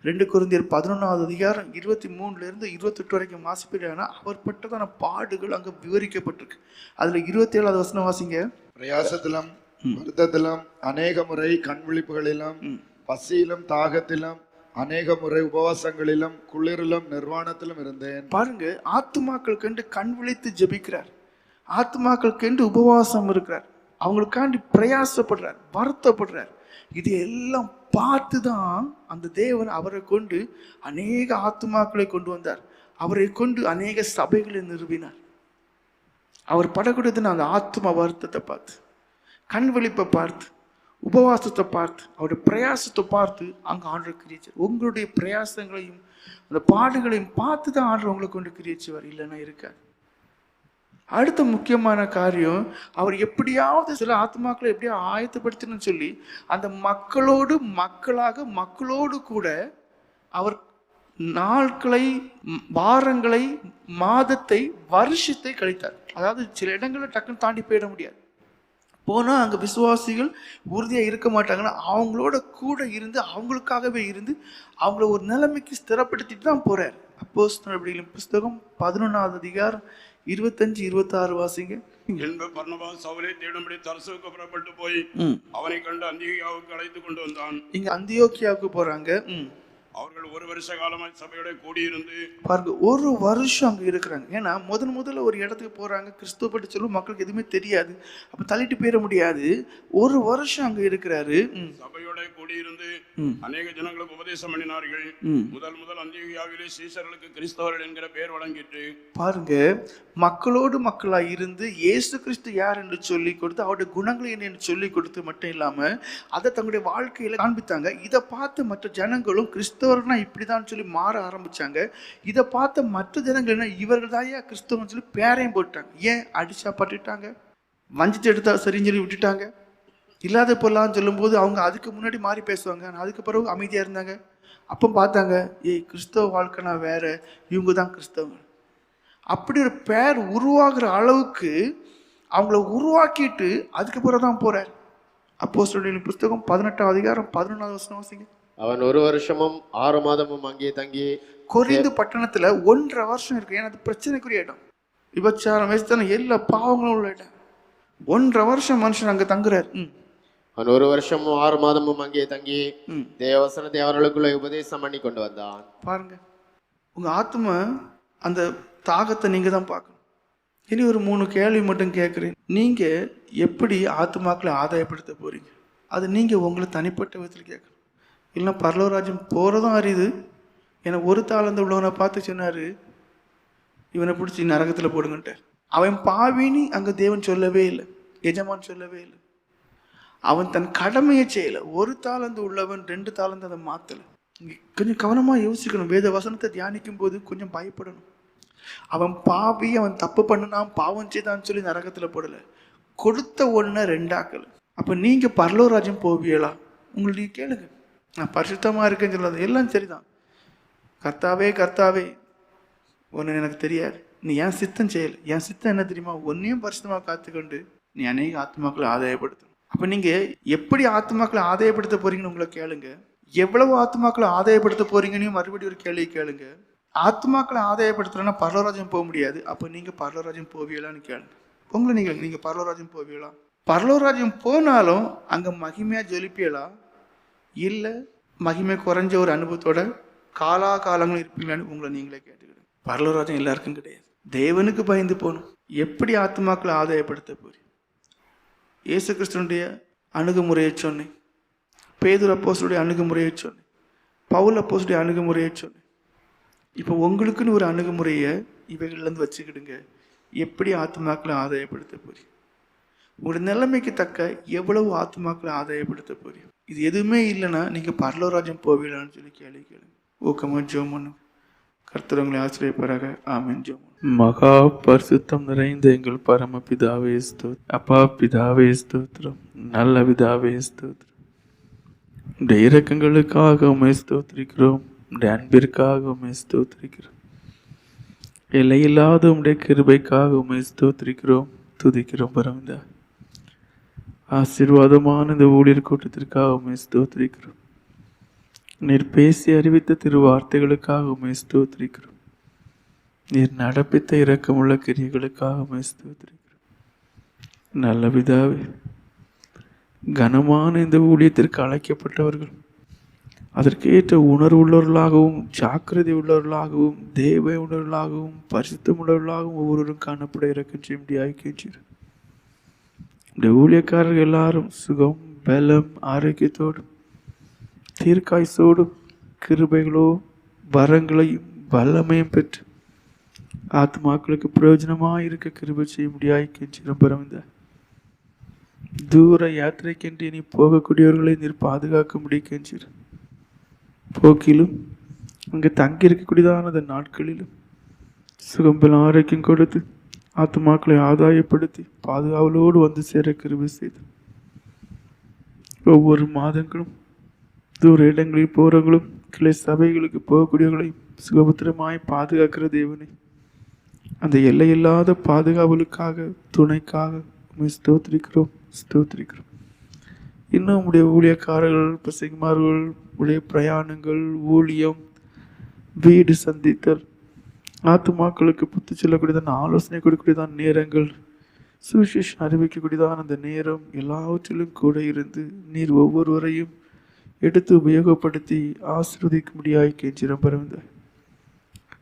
2 கொரிந்தியர் 11:23-28 வரைக்கும் வாசிப்பீங்கன்னா அவர் பட்டதான பாடுகள் அங்க விவரிக்கப்பட்டிருக்கு. அதுல 27வது வசனம் வாசிங்க. பிரயாசத்திலும் வருத்தத்திலும் அநேக முறை கண் விழிப்புகளிலும் பசியிலும் தாகத்திலும் அநேக முறை உபவாசங்களிலும் குளிரிலும் நிர்வாணத்திலும் இருந்தேன். பாருங்க, ஆத்துமாக்கள் கண்டு கண் விழித்து ஜெபிக்கிறார், ஆத்துமாக்கள் கண்டு உபவாசம் இருக்கிறார், அவங்களுக்காண்டி பிரயாசப்படுறார், வருத்தப்படுறார். இது எல்லாம் பார்த்து தான் அந்த தேவன் அவரை கொண்டு அநேக ஆத்துமாக்களை கொண்டு வந்தார், அவரை கொண்டு அநேக சபைகளை நிறுவினார். அவர் படக்கூடியதுன்னு அந்த ஆத்ம வருத்தத்தை பார்த்து, கண் விழிப்பை பார்த்து, உபவாசத்தை பார்த்து, அவருடைய பிரயாசத்தை பார்த்து அங்கே ஆண்டவர் கிரியாச்சு. உங்களுடைய பிரயாசங்களையும் அந்த பாடுகளையும் பார்த்து தான் ஆண்டவர் உங்களை கொண்டு கிரியாச்சுவார், இல்லைன்னா இருக்காது. அடுத்த முக்கியமான காரியம், அவர் எப்படியாவது சில ஆத்மாக்களை எப்படியா ஆயத்தப்படுத்தணும்னு சொல்லி அந்த மக்களோடு கூட அவர் நாட்களை, வாரங்களை, மாதத்தை, வருஷத்தை கழித்தார். அதாவது சில இடங்களில் டக்குன்னு தாண்டி போயிட முடியாது, போனால் அங்கே விசுவாசிகள் உறுதியாக இருக்க மாட்டாங்கன்னா அவங்களோட கூட இருந்து, அவங்களுக்காகவே இருந்து அவங்கள ஒரு நிலைமைக்கு ஸ்திரப்படுத்திட்டு தான் போறார். அப்போஸ்தலர்களின் புஸ்தகம் 11:25-26 வாசிங்க. பர்னபாஸ் சவுலை தேடும்படி தர்சுவுக்கு புறப்பட்டு போய் அவனை கண்டு அந்தியோக்கியாவுக்கு அழைத்து கொண்டு வந்தான். இங்க அந்தியோக்கியாவுக்கு போறாங்க. அவர்கள் 1 வருஷ காலமாய் சபையோட கூடியிருந்து பாருங்க, 1 வருஷம் அங்க இருக்கிறாங்க. ஏன்னா முதல்ல ஒரு இடத்துக்கு போறாங்க, கிறிஸ்துவ பற்றி சொல்லும் மக்களுக்கு எதுவுமே தெரியாது, அப்ப தள்ளிட்டு போயிட முடியாது. 1 வருஷம் அங்க இருக்கிறாரு. சபையோட கூடியிருந்து அநேக ஜனங்களுக்கு உபதேசம் பண்ணினார்கள். முதல் அந்தியோக்கியாவிலே சீஷர்களுக்கு கிறிஸ்தவர்கள் என்கிற பெயர் வழங்கிட்டு. பாருங்க, மக்களாய் இருந்து இயேசு கிறிஸ்து யார் என்று சொல்லி கொடுத்து, அவருடைய குணங்களை என்ன சொல்லி கொடுத்து மட்டும் இல்லாம அதை தங்களுடைய வாழ்க்கையில காண்பித்தாங்க. இதை பார்த்து மற்ற ஜனங்களும் கிறிஸ்தவர்னா இப்படிதான் சொல்லி மாற ஆரம்பிச்சாங்க. இதை பார்த்த மற்ற ஜனங்கள் என்ன, இவர்கள் தாயா கிறிஸ்தவன் சொல்லி பேரையும் போட்டாங்க. ஏன்? அடிச்சா பட்டுட்டாங்க, வஞ்சித்து எடுத்தா சரின்னு சொல்லி விட்டுட்டாங்க. இல்லாத பொருளான்னு சொல்லும்போது அவங்க அதுக்கு முன்னாடி மாறி பேசுவாங்க, அதுக்கு பிறகு அமைதியாக இருந்தாங்க. அப்போ பார்த்தாங்க, கிறிஸ்தவ வாழ்க்கைனா வேற, இவங்க தான் கிறிஸ்தவங்க. அப்படி ஒரு பேர் உருவாகிற அளவுக்கு அவங்கள உருவாக்கிட்டு அதுக்கப்புறம் தான் போறார். அப்போஸ்தலர்களின் புஸ்தகம் 18:11 வாசிங்க. அவன் 1 வருஷமும் 6 மாதமும் அங்கே தங்கி, கொரிந்து பட்டணத்துல 1.5 வருஷம் இருக்கு. ஏன்னா அது பிரச்சனைக்குரிய இடம், விபச்சாரம், வேஸ்தான எல்லா பாவங்களும் உள்ள இடம். 1.5 வருஷம் மனுஷன் அங்க தங்குறாரு. அவன் 1 வருஷமும் 6 மாதமும் அங்கே தங்கி தேவவசனத்தை அவர்களுக்குள்ள உபதேசம் பண்ணி கொண்டு வந்தான். பாருங்க, உங்க ஆத்மா அந்த தாகத்தை நீங்க தான் பார்க்கணும். இனி ஒரு 3 கேள்வி மட்டும் கேட்குறேன். நீங்க எப்படி ஆத்மாக்களை ஆதாயப்படுத்த போறீங்க? அது நீங்க உங்களை தனிப்பட்ட விதத்தில் கேட்கணும். இல்லைன்னா பரலோகராஜ்யம் போறதும் அறியுது. ஏன்னா ஒரு தாளந்து உள்ளவனை பார்த்து சொன்னாரு, இவனை பிடிச்சி நரகத்தில் போடுங்கன்ட்டு. அவன் பாவின்னு அங்கே தேவன் சொல்லவே இல்லை, எஜமான் சொல்லவே இல்லை. அவன் தன் கடமையை செய்யலை. 1 தாளந்து உள்ளவன் 2 தாளந்து அதை மாற்றலை. கொஞ்சம் கவனமாக யோசிக்கணும். வேத வசனத்தை தியானிக்கும் போது கொஞ்சம் பயப்படணும். அவன் பாவி, அவன் தப்பு பண்ணினான், பாவம் செய்தான்னு சொல்லி நரகத்தில் போடலை, கொடுத்த ஒன்றை 2 ஆக்கலை. அப்போ நீங்கள் பரலோகராஜ்யம் போவீங்களா? உங்களுக்கு கேளுங்க. நான் பரிசுத்தமாக இருக்கேன்னு சொல்லாது, எல்லாம் சரிதான். கர்த்தாவே ஒன்று எனக்கு தெரியாது, நீ என் சித்தம் செய்யலை. என் சித்தம் என்ன தெரியுமா? ஒன்றையும் பரிசுத்தமாக காத்துக்கொண்டு நீ அநேக ஆத்மாக்களை ஆதாயப்படுத்தணும். அப்போ நீங்கள் எப்படி ஆத்மாக்களை ஆதாயப்படுத்த போறீங்கன்னு உங்களை கேளுங்க. எவ்வளவு ஆத்மாக்களை ஆதாயப்படுத்த போறீங்கன்னு மறுபடியும் ஒரு கேள்வி கேளுங்க. ஆத்மாக்களை ஆதாயப்படுத்துறேன்னா பரலோகராஜ்யம் போக முடியாது. அப்போ நீங்கள் பரலோகராஜ்யம் போவீங்களான்னு கேளுங்க. உங்களை நீங்கள் பரலோகராஜ்யம் போவீங்களா? பரலோகராஜ்யம் போனாலும் அங்கே மகிமையாக ஜொலிப்பீங்களா, இல்லை மகிமை குறைஞ்ச ஒரு அனுபவத்தோட காலாகாலங்களும் இருப்பீங்களான்னு உங்களை நீங்களே கேட்டுக்கிடுங்க. பரலோகராஜ்யம் எல்லாருக்கும் கிடையாது. தேவனுக்கு பயந்து போகணும். எப்படி ஆத்மாக்களை ஆதாயப்படுத்த போறீங்க? இயேசு கிறிஸ்துனுடைய அணுகுமுறையை சொன்னேன். பேதுரு அப்போஸ்தலருடைய அணுகுமுறையை சொன்னேன், பவுல் அப்போஸ்தலருடைய அணுகுமுறையை சொன்னேன். இப்போ உங்களுக்குன்னு ஒரு அணுகுமுறையை இவைகள்லேருந்து வச்சுக்கிடுங்க. எப்படி ஆத்மாக்களை ஆதாயப்படுத்த போறீங்க? உங்களுடைய நிலைமைக்கு தக்க எவ்வளவு ஆத்மாக்களை ஆதாயப்படுத்த போறீங்க? இது எதுவுமே இல்லைன்னா நீங்கள் பரலோராஜ்யம் போவீங்களான்னு சொல்லி கேளுங்க. ஊக்கமாக ஜெபம் பண்ணுங்க. கர்த்தர் உங்களை ஆசிரியப்பராக. ஆமென். ஜெபம். மகா பரிசுத்தம் நிறைந்த எங்கள் பரமபிதாவே ஸ்தோத்திரம். அப்பா பிதாவே ஸ்தோத்திரம். நல்ல பிதாவே ஸ்தோத்திரம். உடைய இரக்கங்களுக்காக உம்மை ஸ்தோத்திரிக்கிறோம். உடைய அன்பிற்காக உம்மை ஸ்தோத்திரிக்கிறோம். எல்லையில்லாத உடைய கிருபைக்காக உம்மை ஸ்தோத்திரிக்கிறோம், துதிக்கிறோம். பரமபிதா, ஆசீர்வாதமான இந்த ஊழியர் கூட்டத்திற்காக உம்மை ஸ்தோத்திரிக்கிறோம். நீர் பேசி அறிவித்த திருவார்த்தைகளுக்காக உம்மை ஸ்தோத்திரிக்கிறோம். நீர் நடப்பித்த இரக்கமுள்ள கிரியைகளுக்காக உம்மை ஸ்தோத்திரிக்கிறோம். நல்ல பிதாவே, கனமான இந்த ஊழியத்திற்கு அழைக்கப்பட்டவர்கள் அதற்கேற்ற உணர்வு உள்ளவர்களாகவும் ஜாக்கிரதை உள்ளவர்களாகவும் தேவ உணர்வுகளாகவும் பரிசுத்தம் உள்ளவர்களாகவும் ஒவ்வொருவரும் காணப்பட இறக்கம் செய்ய முடியாது. இந்த ஊழியக்காரர்கள் எல்லாரும் சுகம், பலம், ஆரோக்கியத்தோடும் தீர்க்காய்சோடும் கிருபைகளோ வரங்களையும் வல்லமையும் பெற்று ஆத்மாக்களுக்கு பிரயோஜனமாக இருக்க கிருபை செய்ய முடியாது. பரமந்த தூர யாத்திரைக்கென்று இனி போகக்கூடியவர்களை நீர் பாதுகாக்க முடியும். போக்கிலும் அங்கே தங்கி இருக்கக்கூடியதான அந்த நாட்களிலும் சுகம்பல் ஆரோக்கியம் கொடுத்து ஆத்மாக்களை ஆதாயப்படுத்தி பாதுகாவலோடு வந்து சேர கிருபை செய்து ஒவ்வொரு மாதங்களும் தூர இடங்களில் போகிறவங்களும் கிளை சபைகளுக்கு போகக்கூடியவர்களையும் சுகபத்திரமாய் பாதுகாக்கிற தேவனை, அந்த எல்லையில்லாத பாதுகாவலுக்காக துணைக்காக ஸ்தோத்திரிக்கிறோம். இன்னும் உடைய ஊழியக்காரர்கள், பசைமார்கள் உடைய பிரயாணங்கள், ஊழியம், வீடு சந்தித்தல், ஆத்துமாக்களுக்கு புத்து சொல்லக்கூடியதான ஆலோசனை கொடுக்கக்கூடியதான நேரங்கள், சுவிசேஷம் அறிவிக்கக்கூடியதான அந்த நேரம் எல்லாவற்றிலும் கூட இருந்து நீர் ஒவ்வொருவரையும் எடுத்து உபயோகப்படுத்தி ஆசீர்வதிக்க முடியாய் கெஞ்சிரம். பரந்த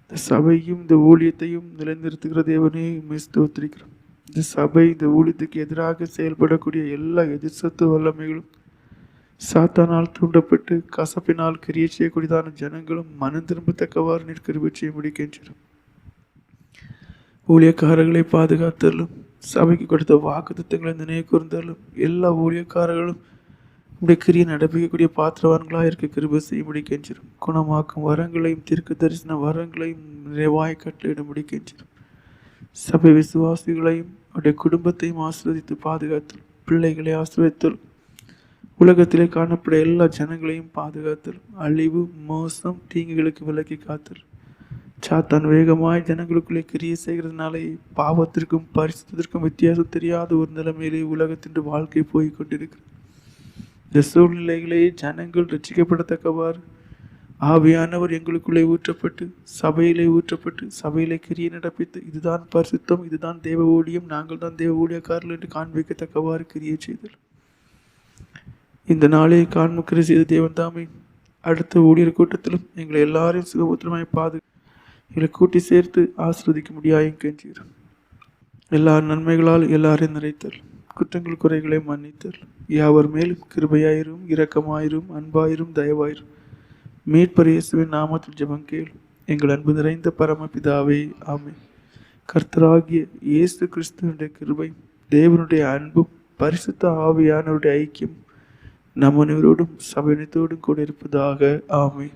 இந்த சபையும் இந்த ஊழியத்தையும் நிலைநிறுத்துகிற தேவனே உம்மை ஸ்தோத்திரிக்கிறோம். இந்த சபை இந்த ஊழியத்துக்கு எதிராக செயல்படக்கூடிய எல்லா எதிர்சத்து வல்லமைகளும் சாத்தானால் தூண்டப்பட்டு கசப்பினால் கிரியை செய்யக்கூடியதான ஜனங்களும் மனம் திரும்பத்தக்கவாறு நீர் கிருபை செய்ய முடிக்கின்றோம். ஊழியக்காரர்களை பாதுகாத்தலும் சபைக்கு கொடுத்த வாக்கு திட்டங்களை நினைவு கூர்ந்தாலும் எல்லா ஊழியக்காரர்களும் உடைய கிரியை நடப்பிக்கக்கூடிய பாத்திரவான்களாக இருக்க கிருபை செய்ய முடிக்கின்றோம். குணமாக்கும் வரங்களையும் தீர்க்க தரிசன வரங்களையும் நிறைவாய் கட்டளையிட முடிக்கின்றோம். சபை விசுவாசிகளையும் அவருடைய குடும்பத்தையும் ஆசீர்வதித்து பாதுகாத்தல், பிள்ளைகளை ஆசீர்வதித்தல், உலகத்திலே காணப்பட எல்லா ஜனங்களையும் பாதுகாத்தல், அழிவு, மோசம், தீங்குகளுக்கு விலக்கி காத்தல். சாத்தான் வேகமாய் ஜனங்களுக்குள்ளே கிரியை செய்கிறதுனாலே பாவத்திற்கும் பரிசுத்திற்கும் வித்தியாசம் தெரியாத ஒரு நிலைமையிலே உலகத்தின் வாழ்க்கை போய் கொண்டிருக்கிறது. இந்த சூழ்நிலைகளே ஜனங்கள் ரட்சிக்கப்படத்தக்கவாறு ஆவியானவர் எங்களுக்குள்ளே ஊற்றப்பட்டு சபையிலே கிரியை நடப்பித்து இதுதான் பரிசுத்தம், இதுதான் தேவ ஊழியம், நாங்கள் தான் தேவ ஊழியக்காரர்கள் என்று காண்பிக்கத்தக்கவாறு கிரியை செய்தல். இந்த நாளை காண்பிக்கிற செய்த தேவன் தாமே அடுத்த ஊழியர் கூட்டத்திலும் எங்களை எல்லாரையும் சுகபத்திரமாய் எங்களை கூட்டி சேர்த்து ஆசிர்வதிக்க முடியாயும் கெஞ்சீர். எல்லா நன்மைகளால் எல்லாரையும் நிறைத்தல், குற்றங்கள் குறைகளை மன்னித்தல், யாவர் மேலும் கிருபையாயிரும், இரக்கமாயிரும், அன்பாயிரும், தயவாயிரும். மீட்பர் இயேசுவின் நாமத்தில் ஜெபம் கேள் எங்கள் அன்பு நிறைந்த பரமபிதாவே. ஆமென். கர்த்தராகிய இயேசு கிறிஸ்துவனுடைய கிருபை, தேவனுடைய அன்பும் பரிசுத்த ஆவியானவருடைய ஐக்கியம் நம் அனைவரோடும் சபையினத்தோடும் கூட இருப்பதாக. ஆமென்.